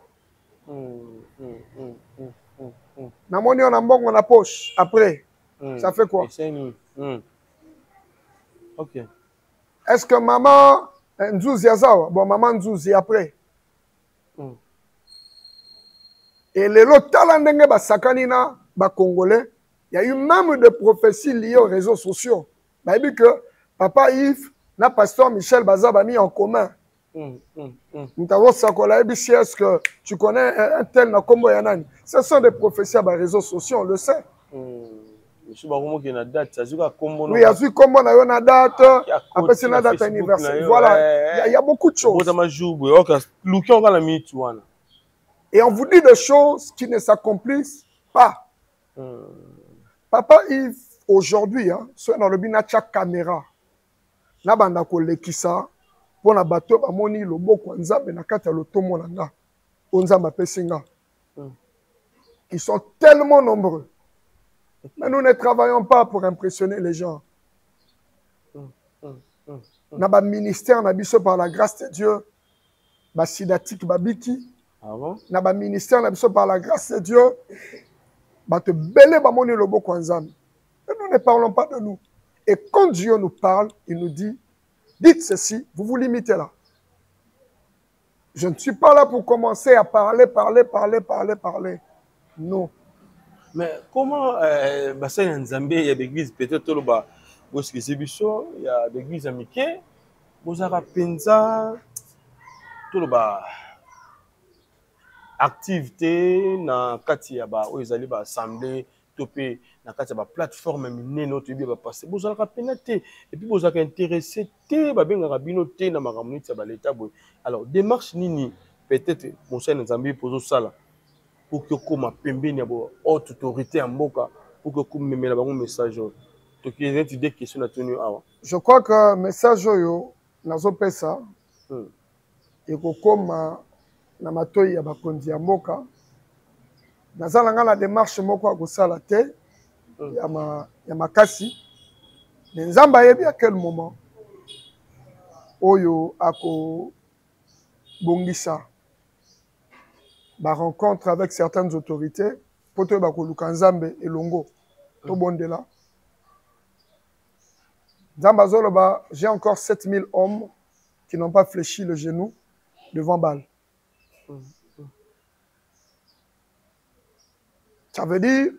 Na moni on a mbongo na poche après. Ça fait quoi? OK. Est-ce que maman Nzouzi Azawa, bon maman Nzouzi après? Et les lots talandenge ba sakanina ba congolais, il y a eu même des prophéties liées aux réseaux sociaux. Bah dit que papa Yves na pasteur Michel Bazaba mis en commun. Nous avons ça qu'on a dit, est-ce que tu connais un tel na kombo yanani? Ce sont des prophéties à les réseaux sociaux, on le sait. Oui, il y a vu comment on a une date, après c'est une date anniversaire. Voilà, il y a beaucoup de choses. Et on vous dit des choses qui ne s'accomplissent pas. Papa Yves, aujourd'hui, soit dans le binacha caméra, na banda ko lekisa pour na bateau ba moni loboko nzambe na kata lotomo nanga onzamba pesinga. Ils sont tellement nombreux. Mais nous ne travaillons pas pour impressionner les gens. Na ba ministère na biso par la grâce de Dieu, ba sidatik babiki. Ah bon? Na ba ministère na biso par la grâce de Dieu, ba te belé ba moni loboko nzambe. Mais nous ne parlons pas de nous. Et quand Dieu nous parle, il nous dit, dites ceci, vous vous limitez là. Je ne suis pas là pour commencer à parler. Non. Mais comment, il y a des églises, peut-être, il y a des églises américaines, vous avez pensa, tout le bas, activité, na katia ba, où ils allaient assembler, topé, na katia ba plateforme, mine notre bien passer. Vous avez pénétré, et puis vous avez intéressé, ba bien rabino té na maramunit ba l'état boy. Alors démarche nini, peut-être, mon cher Nzambi pose ça là. Pour que comme pembeni abo haute autorité en boka pour que comme me la bango message to qui est des questions à tenir awa. Je crois que message yo nazo pesa et ko koma na matoi ya bakonzi ya mboka nazala nga la démarche moko ko sala te ya makasi mais nzamba yebi à quel moment oyo ako bongisa ba rencontre avec certaines autorités pour te ba koluka nzambe elongo to bondela nzamba zoloba j'ai encore 7000 hommes qui n'ont pas fléchi le genou devant Baal. Ça veut dire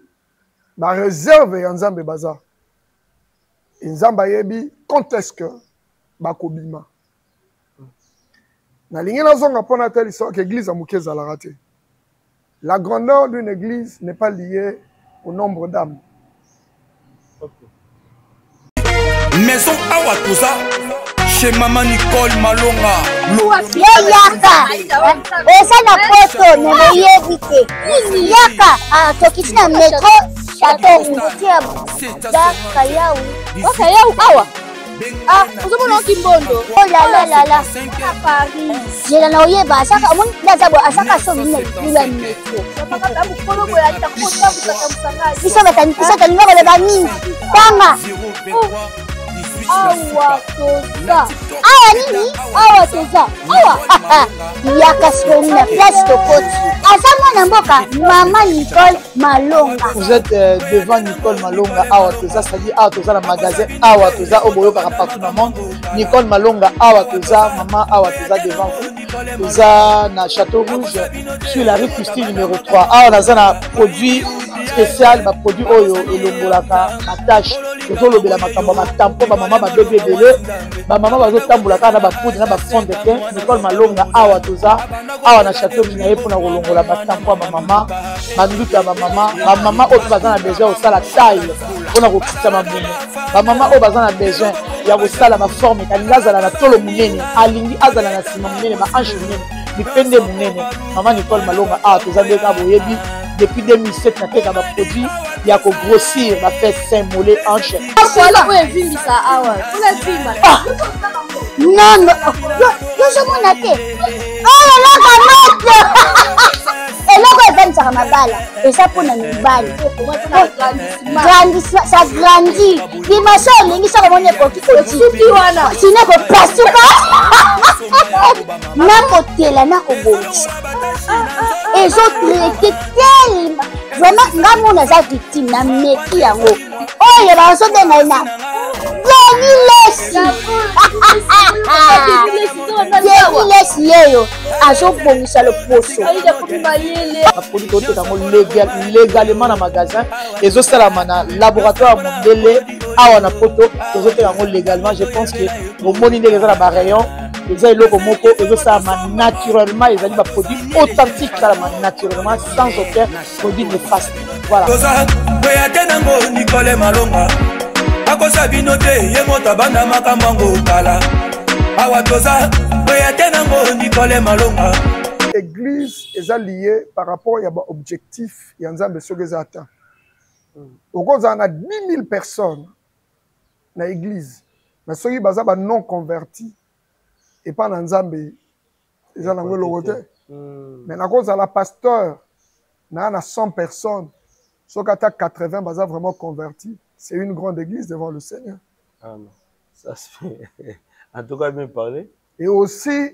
ba réserve ya nzambe baza nzamba yebi quand est-ce que ba kobima na lingi na zonga pona telle histoire que l'église a mouké za la raté. La grandeur d'une église n'est pas liée au nombre d'âmes. Maison Awatusa, chez Maman Nicole Malonga. Yaka, esa na poto ne yebite. Yaka, tokisi na metro, château, mutia da kayau. O kayau awa. Ah, vous avez un kimbondo. Oh là là là là. À Paris. J'ai la noyé, bah, ça, on a d'abord à chaque chose, il y a un métro. Ils sont mécaniques, ils sont dans le numéro de Bani. Tama. Awa toza. Awa nini? Awa toza. Awa. Yaka soni na place Tokoti. Azama na mboka, Maman Nicole Malonga. Vous êtes devant Nicole Malonga. Awa toza, c'est-à-dire Awa toza le magasin. Awa toza au boyo partout dans le monde. Nicole Malonga. Awa toza, maman Awa toza devant vous. Toza na Château Rouge sur la rue Custine numéro 3. Awa naza na produit spécial, ma produit oyo elongolaka attache. Tozolobela makambo matampo ba mama ba bébé belé ba mama bazotambolaka na ba poudre na ba fond de teint. Nicole Malonga awa toza awa na Château Rouge na ye pona kolongola matampo ba mama banduka ba mama oyo baza na besoin osala taille pona kokitisa mamuno ba mama oyo baza na besoin ya kosala ba forme kalinga azala na tolo munene alingi azala na sima munene ba hanche munene mipende munene. Maman Nicole Malonga awa toza ndeka boyebi depuis 2007 nateka ba produit ya ko grossir ba fait sein mollet hanche. Non non, yo je m'en atte. Oh là là maman. Eloko evanisa mabala. Et ça pour na mibali. Grandissement, ça grandit. Dimension lingi ça comme on est petit petit wana. Sinon ko pasuka. Na kotela na ko bonisa. Et je traité tellement vraiment ngamu na za victime na meki yango. Oh ya ba so de na ina. Lesi yeyo azobongisa le poso. Légalement na magasin ezosalama na laboratoire mondele awa na poto tozoteka yango légalement. Je pense que omoni ndenge eza na barayon eza eloko moko ezosalama naturellement, ezali baproduit authentique esalama naturellement sans aucun produit néfaste. Voilà. Nicole Malonga akosa bino te ye moto abanda makambo kala awa toza boya te nango Nicole Malonga. Église est liée par rapport à l'objectif ya Nzambe soki eza ata. Okoza na 10 000 personnes na église mais soki baza ba non convertis et pas na Nzambe eza nango eloko te. Mais nakoza la pasteur na 100 personnes soki ata 80 baza vraiment convertis. C'est une grande église devant le Seigneur. Ah non, ça se fait. En tout cas, bien parlé. Et aussi,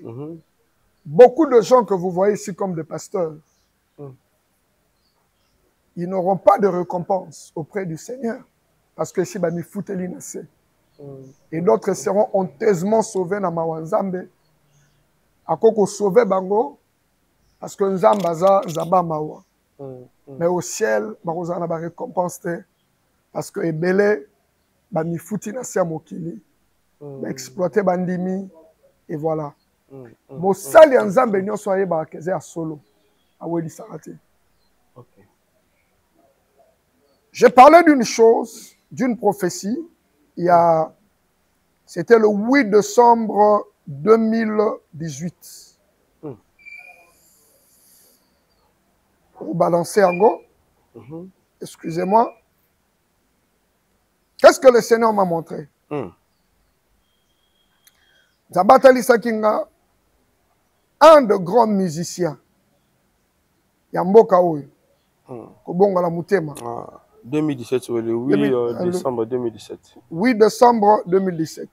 beaucoup de gens que vous voyez ici comme des pasteurs, ils n'auront pas de récompense auprès du Seigneur. Parce que ici, bami fouteli nase. Et d'autres seront honteusement sauvés dans Mawanzambe. Akoko sauvé bango, parce que Nzambaza, Nzaba Mawa. Mais au ciel, Barozana ba récompense. Parce que Ebele, bami fouti nase mokili. Exploiter bandimi. Et voilà. Mosali Nzambe nyo soye ba keze a solo. Aweli sarate. J'ai parlé d'une chose, d'une prophétie. C'était le 8 décembre 2018. Pour balancer en go. Excusez-moi. Qu'est-ce que le Seigneur m'a montré? Zabatali Sakinga, un de grands musiciens. Yamboka Oyo. Kobonga la Mutema. 2017, le 8 décembre 2017. 8 décembre 2017.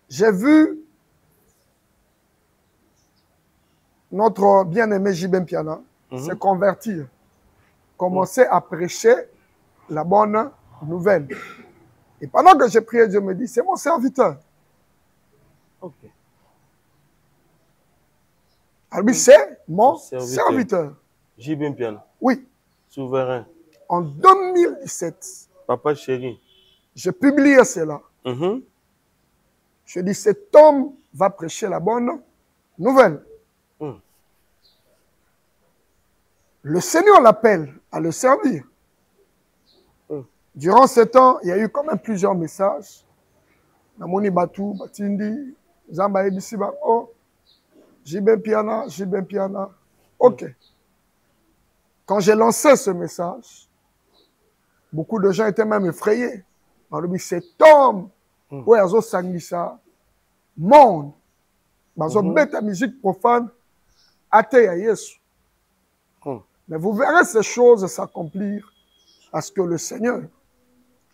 J'ai vu notre bien-aimé Jibem Piana se convertir, commencer à prêcher la bonne nouvelle. Et pendant que j'ai prié, Dieu me dit, c'est mon serviteur. Alors lui, c'est mon serviteur. Jibem Piana. Oui. Souverain. En 2017, Papa chéri, je publie cela. Je dis, cet homme va prêcher la bonne nouvelle. Le Seigneur l'appelle à le servir. Durant ce temps, il y a eu quand même plusieurs messages. Namoni Batou, Batindi, Zamba Ebisiba, oh, Jibem Piana, Jibem Piana. Ok. Quand j'ai lancé ce message, beaucoup de gens étaient même effrayés. cet homme, où il y a sangisa, monde, bête à musique profane, athée à Yesu. Mais vous verrez ces choses s'accomplir parce que le Seigneur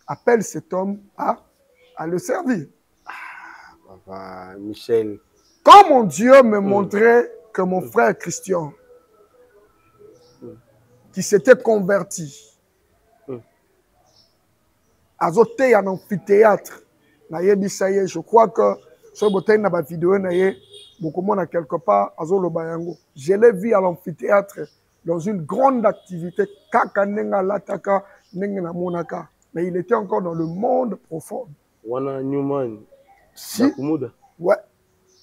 appelle cet homme à le servir. Papa Michel. Quand mon Dieu me montrait que mon frère Christian, qui s'était converti, a zoté un amphithéâtre, je crois que sur la vidéo, quelque part, je l'ai vu à l'amphithéâtre dans une grande activité. Mais il était encore dans le monde profond. Si, ouais.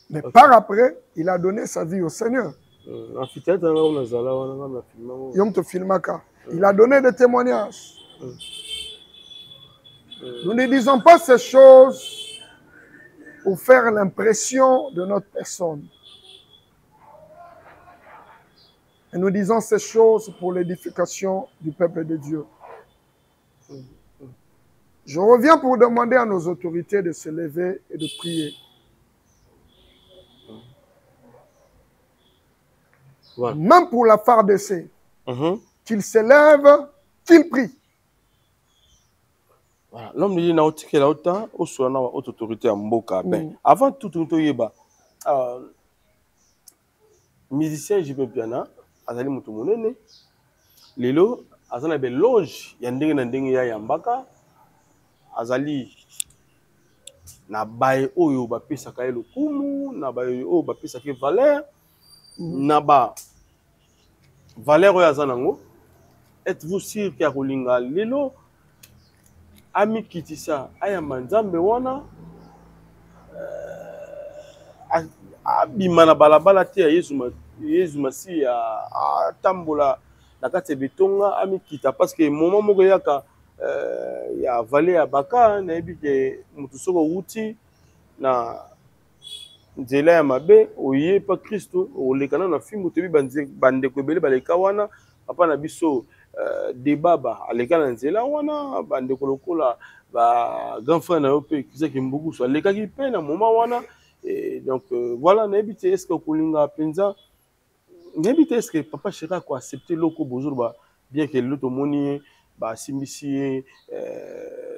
Mais par après, il a donné sa vie au Seigneur. Il a donné des témoignages. Nous ne disons pas ces choses pour faire l'impression de notre personne. Et nous disons ces choses pour l'édification du peuple de Dieu. Je reviens pour demander à nos autorités de se lever et de prier. Voilà. Même pour la FARDC, qu'il se lève, qu'il prie. Voilà. L'homme dit qu'il a autant autorité à Mboka. Avant tout, musicien JP Piana, Azali Mutumunene, Lelo, Azana be loge, Yandeng Nandeng ya Yambaka, Azali na baye oyo ba pesa ka elo kumu, na baye oyo ba pesa ke valeur, na ba valeur oyo azanango. Êtes-vous sûr qu'il y a Rolinga Lelo? Ami Kitisa, Ayama Nzambe wana, abimana balabala te ya Yesu Masi ya tambola na kati betonga ami kita parce que moment moko yaka ya vale ya baka na yebi ke mutu soko wuti na nzela ya mabe oye pa Kristo olekana na fimbo tebi bande ko ebele baleka wana papa na biso debaba aleka na nzela wana bande ko lokola ba grand frère na yo pe kisaki mbuku so aleka ki pe na moment wana. Et donc voilà, n'habitez est-ce que Koulinga Penza, n'habitez est-ce que Papa Chira a accepté l'oko bonjour bien que l'autre moni bah simisi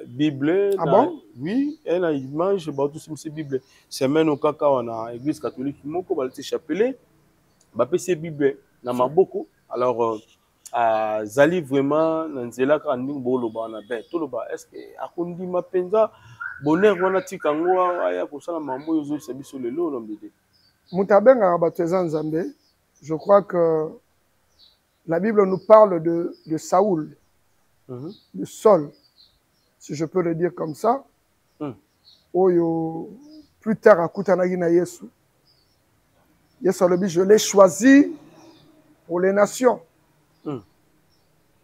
Bible. Ah bon? Oui, elle a image bah tout simisi Bible. Semaine au kaka on a église catholique moko bah le chapelet bah PC Bible na maboko. Alors Zali vraiment nanzela ka nding bolo ba na ben tout le bas est-ce que akundi ma Penza bonheur wana tikango aya kosala mambo yozo sabiso lelo lombede mutabenga bateza nzambe. Je crois que la Bible nous parle de Saoul, de Saul, si je peux le dire comme ça. Oyo plus tard akutanagi na Yesu. Yesu alobi je l'ai choisi pour les nations.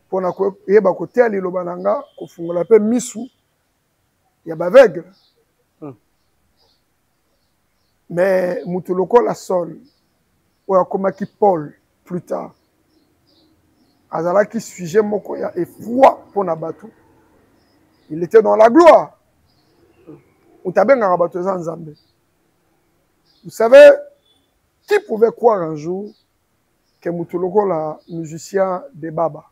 Pour na ko yeba ko teli lobananga ko fungola pe misu. Il y a bavègle. Mais Moutoloko la sol, ou a komaki Paul plus tard. Azala qui sujet moko ya et foi pour nabatu. Il était dans la gloire. Utabenga rabatu zanzambe. Vous savez, qui pouvait croire un jour que Moutoloko la musicien de Baba.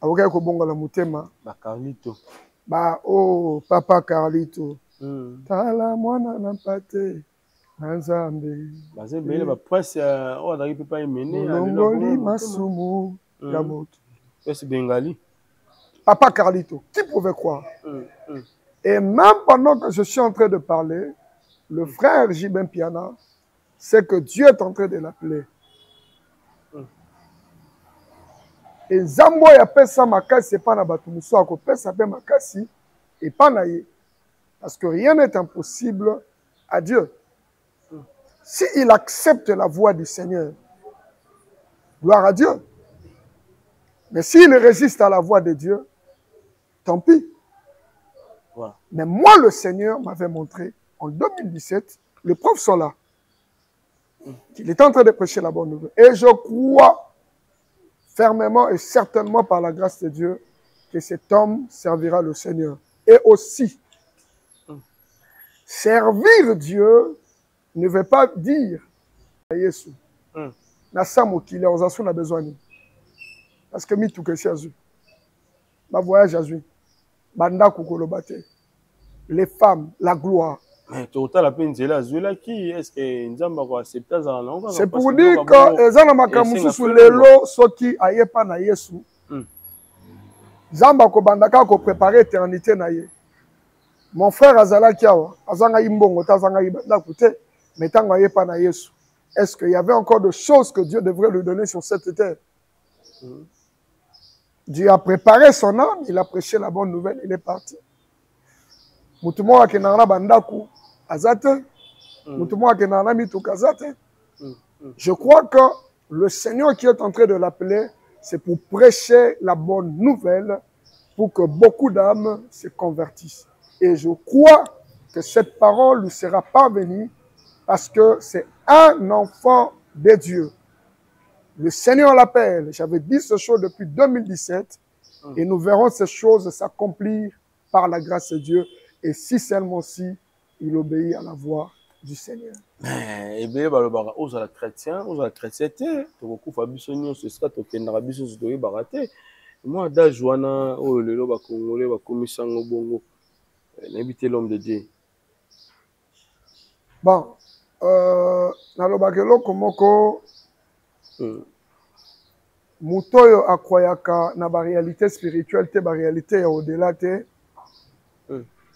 Avoka ko bonga la mutema. Ba Carlito. Bah, oh, Papa Carlito. Tala mwana nampate Nzambe. Bazembele ba presse o adaki pe pa emene Longoli masumu ya moto. C'est Bengali. Papa Carlito, qui pouvait croire? Et même pendant que je suis en train de parler, le frère Jibin Piana sait que Dieu est en train de l'appeler. Et Zambo ya pesa makasi pas na batu muso ako pesa pe makasi et pas na ye. Parce que rien n'est impossible à Dieu. Si il accepte la voix du Seigneur, gloire à Dieu. Mais s'il résiste à la voix de Dieu, tant pis. Voilà. Mais moi, le Seigneur m'avait montré en 2017, les preuves sont là, qu'il est en train de prêcher la bonne nouvelle. Et je crois fermement et certainement par la grâce de Dieu que cet homme servira le Seigneur. Et aussi, servir Dieu ne veut pas dire Yesu. Na samo qu'il a besoin. Parce que mi tout que c'est azul. Ma voyage azul. Banda kukolobate. Les femmes, la gloire. Mais total la peine là azul qui est-ce que nzamba ko accepter ça non? C'est pour dire que ezana makamusu sur lelo soki ayepa na Yesu. Zamba ko bandaka ko préparer éternité na ye. Mon frère azala kiawa, azanga imbongo tazanga ibanda kute, mais tango ayepa na Yesu. Est-ce qu'il y avait encore de choses que Dieu devrait lui donner sur cette terre? Dieu a préparé son âme, il a prêché la bonne nouvelle, il est parti. Mutumo akenana bandaku azate, mutumo akenana mituk azate. Je crois que le Seigneur qui est en train de l'appeler, c'est pour prêcher la bonne nouvelle, pour que beaucoup d'âmes se convertissent. Et je crois que cette parole lui sera parvenue parce que c'est un enfant de Dieu. Le Seigneur l'appelle. J'avais dit ce chose depuis 2017 et nous verrons ces choses s'accomplir par la grâce de Dieu et si seulement si il obéit à la voix du Seigneur. Eh bien, aux la chrétien, aux la chrétienté, tu beaucoup Fabisonio, c'est ça, tu as Rabison, tu dois barater. Moi, d'Ajuana, oh, le loba congolais, va commission au bongo, n'habiter l'homme de Dieu. Bon, na lobakelo komoko mutoyo akwayaka na ba réalité spirituelle te ba réalité ya au-delà te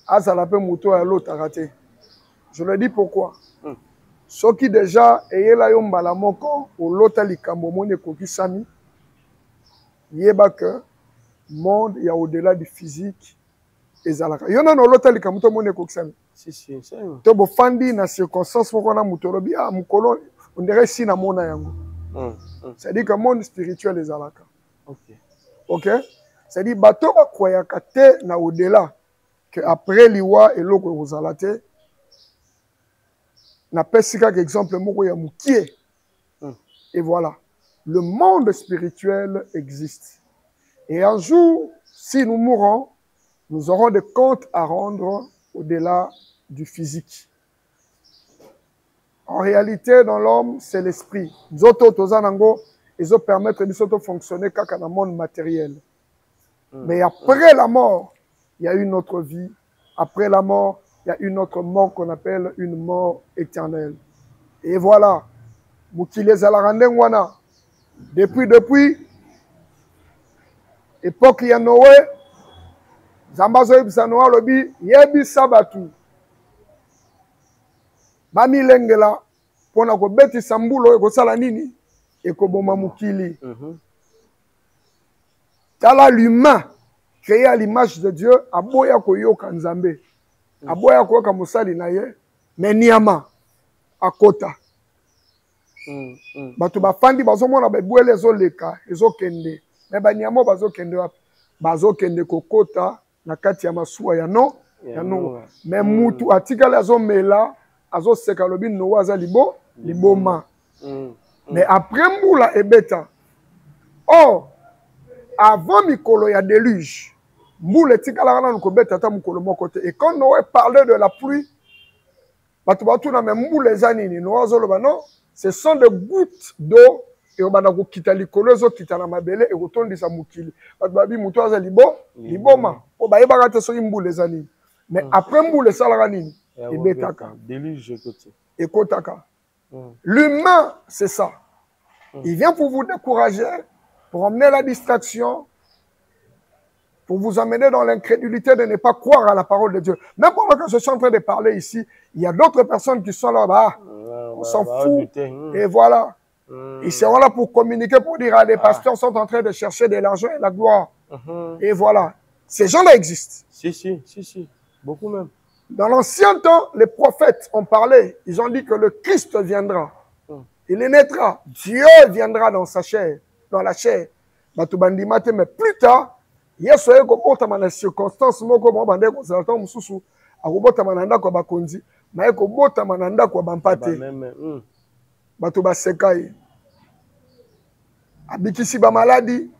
azala pe mutoyo alotaka te. Je le dis pourquoi. Soki déjà eyela yo mbala moko olota likambo moni ekokisami yeba que monde ya au-delà du physique ezalaka. Yo nano olota likambo to moni ekokisami. Si, c'est to bofandi na circonstance moko na mutolobi ah mukolo on dirait si na mona yango. C'est-à-dire que le monde spirituel est alaka. OK? C'est-à-dire bato ba kwayaka te na au-delà que après liwa eloko kozalate na pesika exemple moko ya mukie. Et voilà, le monde spirituel existe. Et un jour, si nous mourons, nous aurons des comptes à rendre au-delà du physique. En réalité, dans l'homme, c'est l'esprit. Zoto tozanango, ils ont permettre de fonctionner dans le monde matériel. Mais après la mort, il y a une autre vie. Après la mort, il y a une autre mort qu'on appelle une mort éternelle. Et voilà. Mukile zalarandengwana. Depuis, époque ya Noé, Zambazo ibisa Noé lobi, yebi sabatu. Bami lengela, pona ko beti sambulo, eko sala nini, eko boma mukili. Tala l'humain, créé à l'image de Dieu, aboya ko yoka nzambe. Aboya ko yoka musali na ye, meniama, akota. Bato bafandi bazomona bebwele ezoleka ezokende me banyamo bazokende wapi bazokende kokota na kati ya masuwa ya no me mutu atikala azomela azoseka lobi Noa aza liboma mais après mbula ebeta avant mikolo ya déluge mbula etikala nanu kobeta ata mukolo moko te et quand Noé parlait de la pluie bato batuna me mbula eza nini Noa azoloba non. Ce sont des gouttes d'eau et on va quitter les colons qui sont dans ma belle et retourner sa mukili. Parce que babi muto aza liboma. O ba yeba kate so imbu les ani. Mais après mbu les salarani et betaka. Déluge côté. Et kotaka. L'humain c'est ça. Il vient pour vous décourager, pour emmener la distraction, pour vous amener dans l'incrédulité de ne pas croire à la parole de Dieu. Même pendant que je suis en train de parler ici, il y a d'autres personnes qui sont là-bas. On s'en fout. Et voilà. Ils seront là pour communiquer, pour dire les pasteurs sont en train de chercher de l'argent et la gloire. Et voilà. Ces gens-là existent. Si. Beaucoup même. Dans l'ancien temps, les prophètes ont parlé. Ils ont dit que le Christ viendra. Il naîtra. Dieu viendra dans sa chair, dans la chair. Mais plus tard, Yesu eko botama na circonstance moko mo bande ko zalata mususu akobotama na ndako bakonzi na eko botama na ndako bampate bato basekai abikisi ba maladie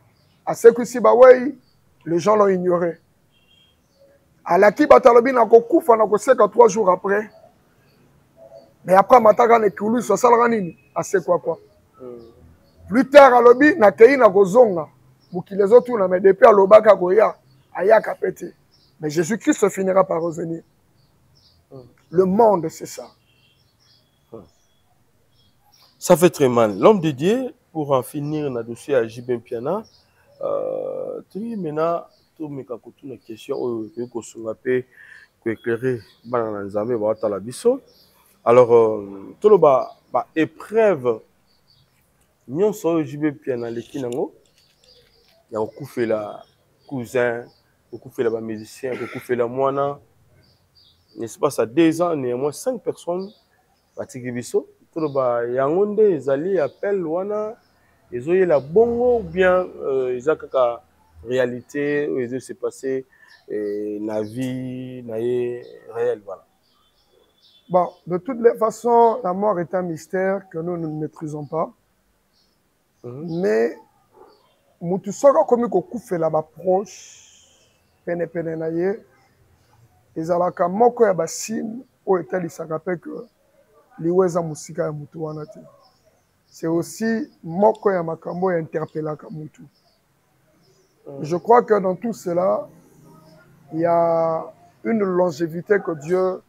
asekisi ba wei les gens l'ont ignoré alaki batalobi na kokufa na koseka 3 jours après. Mais après mataka ne kulu so salaka nini asekwa quoi. Plus tard alobi na kei na kozonga mukile zotu na me depuis alobaka koya ayaka pété. Mais Jésus-Christ finira par revenir. Le monde c'est ça. Ça fait très mal. L'homme de Dieu, pour en finir, on a dossier à Jibin Piana. Maintenant, tout me kakutu na question que on peut éclairer dans les armées va la biso. Alors tout le ba épreuve nyon so Jibin Piana les kinango. Il y a beaucoup fait la cousin, beaucoup fait la musicien, beaucoup fait la moine. N'est-ce pas ça 2 ans néanmoins 5 personnes batiki biso. Tout le ba yangonde ezali appel wana ezoye la bongo ou bien ezaka réalité où il s'est passé la vie réelle voilà. Bon, de toutes les façons, la mort est un mystère que nous ne maîtrisons pas. Mais mutu soko komi ko kufela ba proche pene pene na ye ezalaka moko ya basine o etalisaka pe que liweza musika ya mutu wana te. C'est aussi moko ya makambo ya interpellaka mutu. Je crois que dans tout cela, il y a une longévité que Dieu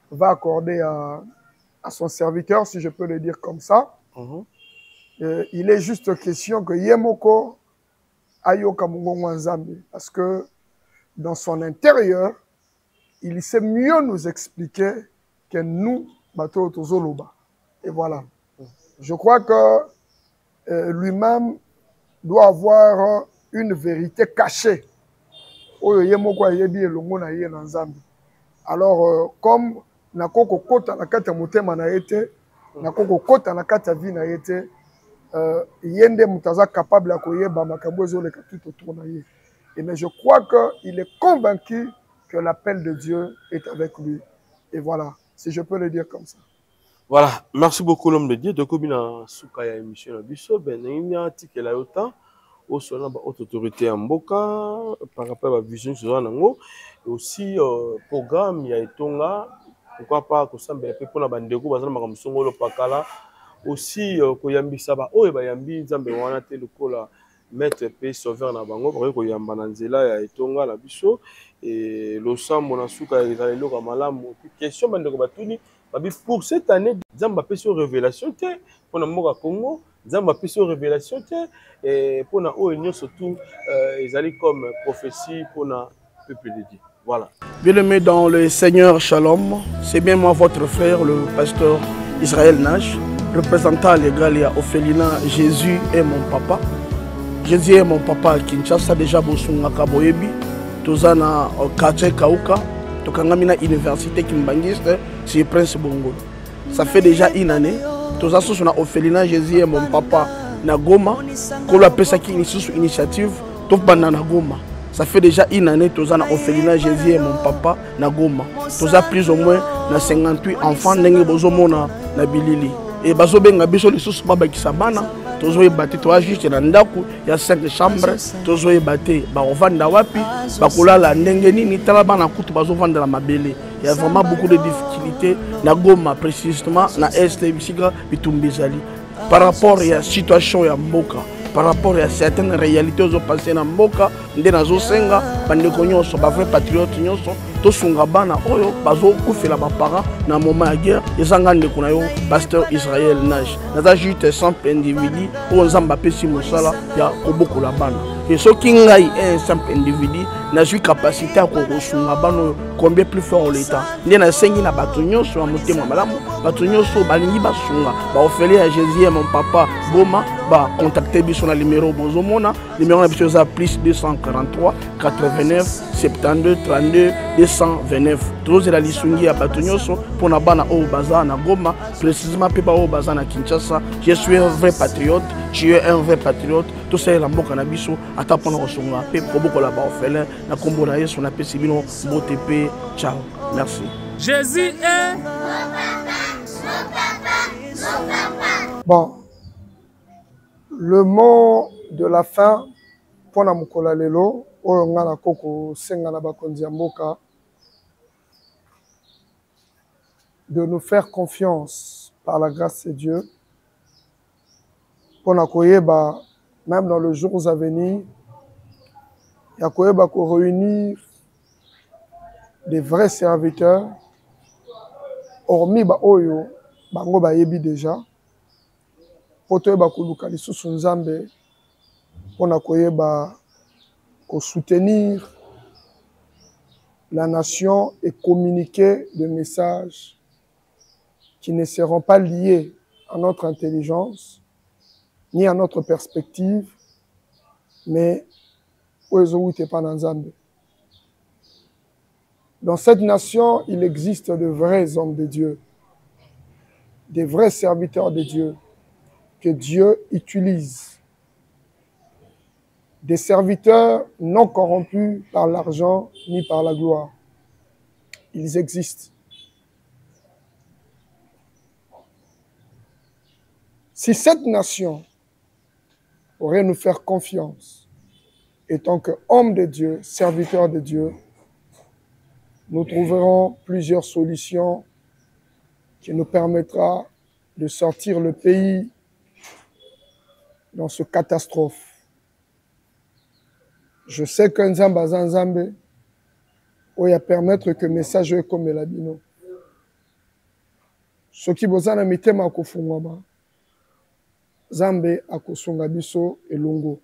va accorder à son serviteur, si je peux le dire comme ça. Il est juste question que Yemoko ayoka mungongo nzambe, parce que dans son intérieur, il sait mieux nous expliquer que nous, bato tozoloba. Et voilà. Je crois que lui-même doit avoir une vérité cachée. Alors, comme nakoko kota na kata motema na yete, nakoko kota na kata vie na yete, yende mutaza capable à koyeba makambo ezoleka tout autour na ye. Et mais je crois qu'il est convaincu que l'appel de Dieu est avec lui. Et voilà, si je peux le dire comme ça. Voilà, merci beaucoup l'homme de Dieu. Donc, comme il y a une émission à Bissau, il y a un article à l'OTAN, au sein de haute autorité en Boka, par rapport à la vision sur Zanango, et aussi programme, il y a Etonga, pourquoi pas, que ça, pour la bande de groupe, comme Songolo Pakala, aussi, Koyambi Saba, oh, et Bayambi, Zambe Wanate, le Kola, mettre P. Sauveur na Bango, parce que Koyamba Nanzela, il y a Etonga, la Bissau, et l'Ossam, Monasuka, il y a le Ramalam, question, bande de Batuni. Pour cette année, Zamba peut sur révélation pour le Moka Congo, Zamba peut sur révélation et pour la ONU surtout, ils allaient comme prophétie pour le peuple de Dieu. Voilà. Bien-aimé dans le Seigneur Shalom, c'est bien moi votre frère, le pasteur Israël Nash, représentant légal et Ophelina. Jésus est mon papa. Jésus est mon papa à Kinshasa, déjà Bosunga Kaboyebi, Tozana Kache Kauka. Tokangami université Kimbangiste, c'est Prince Bongo. Ça fait déjà une année. Tous as sur na Ophelina Jésus et mon papa na Goma. Qu'on appelle ça qui initiative. Tout banana Goma. Ça fait déjà une année. Tous na Ophelina Jésus et mon papa na Goma. Tous as plus ou moins na 58 enfants n'engue bozomo na Bilili. Et bazo benga biso les sous baba kisabana. Tozo ebate to juste na ndaku ya 5 chambres. Tozo ebate ba ovanda wapi ba kolala ndenge nini tala bana kutu bazo vanda la mabele. Il y a vraiment beaucoup de difficultés na Goma précisément na est bisika bitumbizali. Par rapport à la situation ya mboka, par rapport à certaines réalités aux passées na mboka, ndé nazo senga bandeko nyonso ba vrai patriote nyonso to sunga bana oyo bazo kufela ba parents na moment ya guerre ezanga ndeko na yo pasteur Israël Nash. Naza juste simple individu o nzamba pesi mosala ya kobokola bana. Et ce qui ngai un simple individu n'a eu capacité à kosunga bana combien plus fort l'état. Ndé na sengi na bato nyonso ya motema malamu, bato nyonso balingi basunga ba ofele à Jésus mon papa Goma ba contacter biso na numéro bozomona numéro na biso za plus 243 89 72 32 229. Tous la lisungi ya bato nyonso pour na bana o baza na Goma précisément pepa o baza na Kinshasa. Je suis un vrai patriote, tu es un vrai patriote. Tout ça la mboka na biso ata pona kosunga pe koboko la ba ofele na kombo na Yesu na pesi bino botepe. Ciao. Merci. Jésus est Bon, le mot de la fin pour na mukola lelo oyo ngana koko senga na bakonzi ya mboka de nous faire confiance par la grâce de Dieu pour nous même dans les jours à venir, il y a réunir des vrais serviteurs, hormis Oyo, Bango Bayebi déjà, pour soutenir la nation et communiquer des messages qui ne seront pas liés à notre intelligence, ni à notre perspective, mais dans cette nation, il existe de vrais hommes de Dieu, des vrais serviteurs de Dieu, que Dieu utilise. Des serviteurs non corrompus par l'argent ni par la gloire. Ils existent. Si cette nation pourrait nous faire confiance, et tant qu'hommes de Dieu, serviteurs de Dieu, nous trouverons plusieurs solutions qui nous permettra de sortir le pays dans ce catastrophe. Je sais que Nzamba Zanzambe, où il y a permettre que le message est comme la bino. Ce qui vous a mis ma kofungama, Zambe akosunga biso et longo.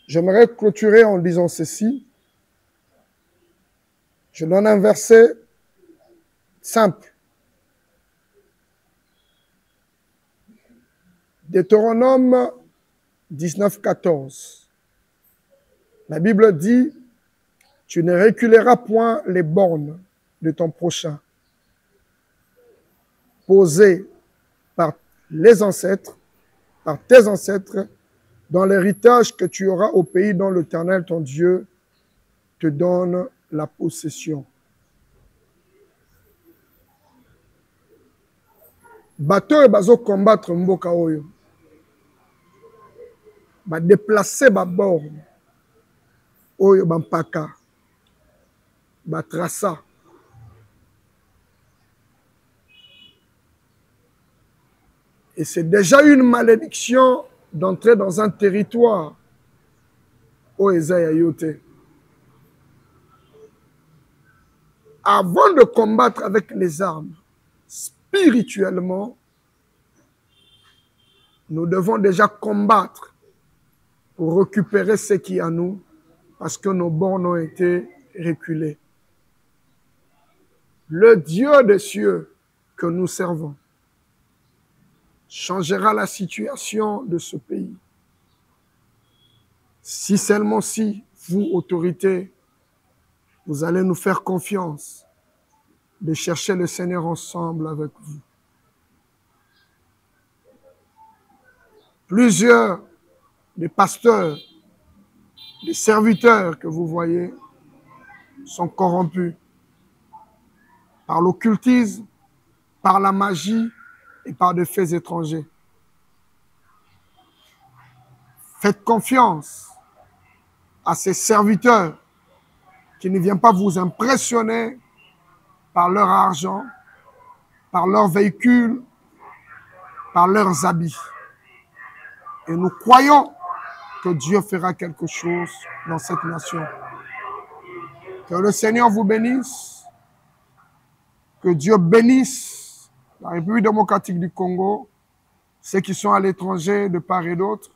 J'aimerais clôturer en disant ceci. Je donne un verset simple. Deutéronome 19:14. La Bible dit, tu ne reculeras point les bornes de ton prochain, posées par les ancêtres, par tes ancêtres, dans l'héritage que tu auras au pays dont l'Éternel, ton Dieu, te donne la possession. Bateau et bazo combattre mboka oyo. Ba déplacer ba borne. Oyo bampaka. Ba trasa. Et c'est déjà une malédiction d'entrer dans un territoire où Esaïa yote. Avant de combattre avec les armes, spirituellement, nous devons déjà combattre pour récupérer ce qui est à nous, parce que nos bornes ont été reculées. Le Dieu des cieux que nous servons changera la situation de ce pays. Si seulement si, vous, autorités, vous allez nous faire confiance de chercher le Seigneur ensemble avec vous. Plusieurs des pasteurs, des serviteurs que vous voyez sont corrompus par l'occultisme, par la magie et par des faits étrangers. Faites confiance à ces serviteurs qui ne viennent pas vous impressionner par leur argent, par leurs véhicules, par leurs habits. Et nous croyons que Dieu fera quelque chose dans cette nation. Que le Seigneur vous bénisse, que Dieu bénisse la République démocratique du Congo, ceux qui sont à l'étranger de part et d'autre.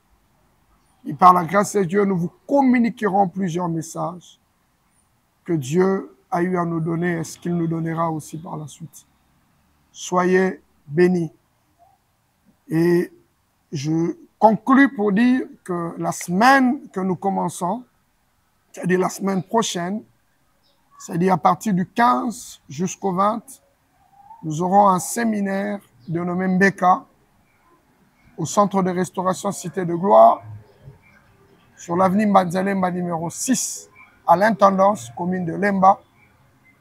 Et par la grâce de Dieu, nous vous communiquerons plusieurs messages que Dieu a eu à nous donner et ce qu'il nous donnera aussi par la suite. Soyez bénis. Et je conclus pour dire que la semaine que nous commençons, c'est-à-dire la semaine prochaine, c'est-à-dire à partir du 15 jusqu'au 20, nous aurons un séminaire dénommé Mbeka au centre de restauration Cité de Gloire sur l'avenue Mbanzalemba numéro 6 à l'intendance commune de Lemba.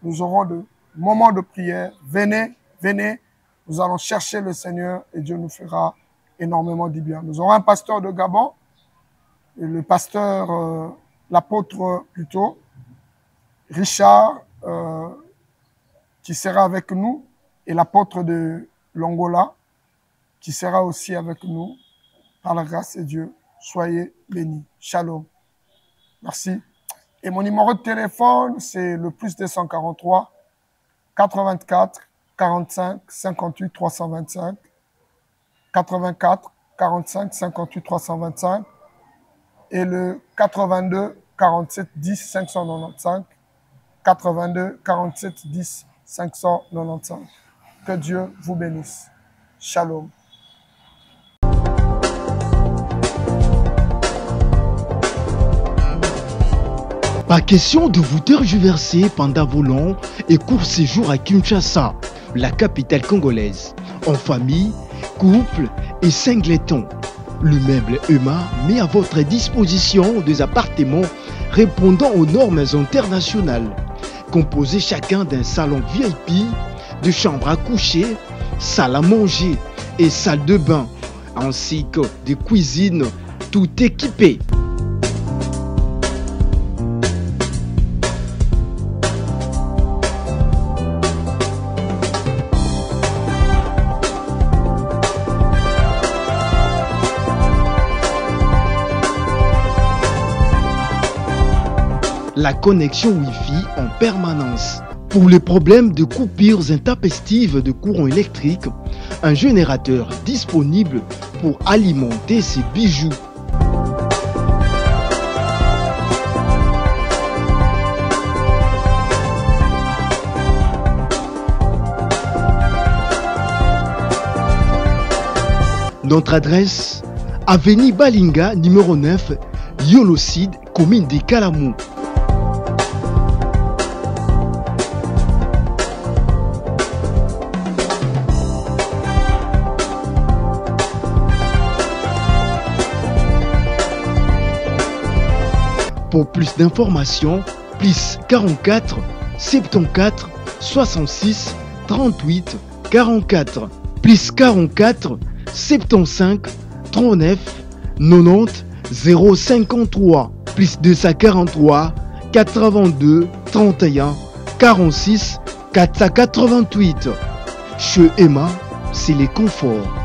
Nous aurons de moments de prière. Venez, venez, nous allons chercher le Seigneur et Dieu nous fera énormément du bien. Nous aurons un pasteur de Gabon, et le pasteur, l'apôtre plutôt, Richard qui sera avec nous, et l'apôtre de l'Angola, qui sera aussi avec nous, par la grâce de Dieu. Soyez bénis. Shalom. Merci. Et mon numéro de téléphone, c'est le +243 84 45 58 325. 84 45 58 325. Et le 82 47 10 595. 82 47 10 595. Que Dieu vous bénisse. Shalom. Pas question de vous tergiverser pendant vos longs et courts séjours à Kinshasa, la capitale congolaise. En famille, couple et singleton. Le meuble EMA met à votre disposition des appartements répondant aux normes internationales, composés chacun d'un salon VIP, de chambres à coucher, salle à manger et salle de bain, ainsi que des cuisines tout équipées. La connexion Wi-Fi en permanence. Pour les problèmes de coupures intempestives de courant électrique, un générateur disponible pour alimenter ces bijoux. Notre adresse, avenue Balinga, numéro 9, Yolocide, commune de Kalamou. Pour plus d'informations, plus 44 74 66 38 44, plus 44 75 39 90 053, plus 243 82 31 46 488. Chez Emma, c'est les conforts.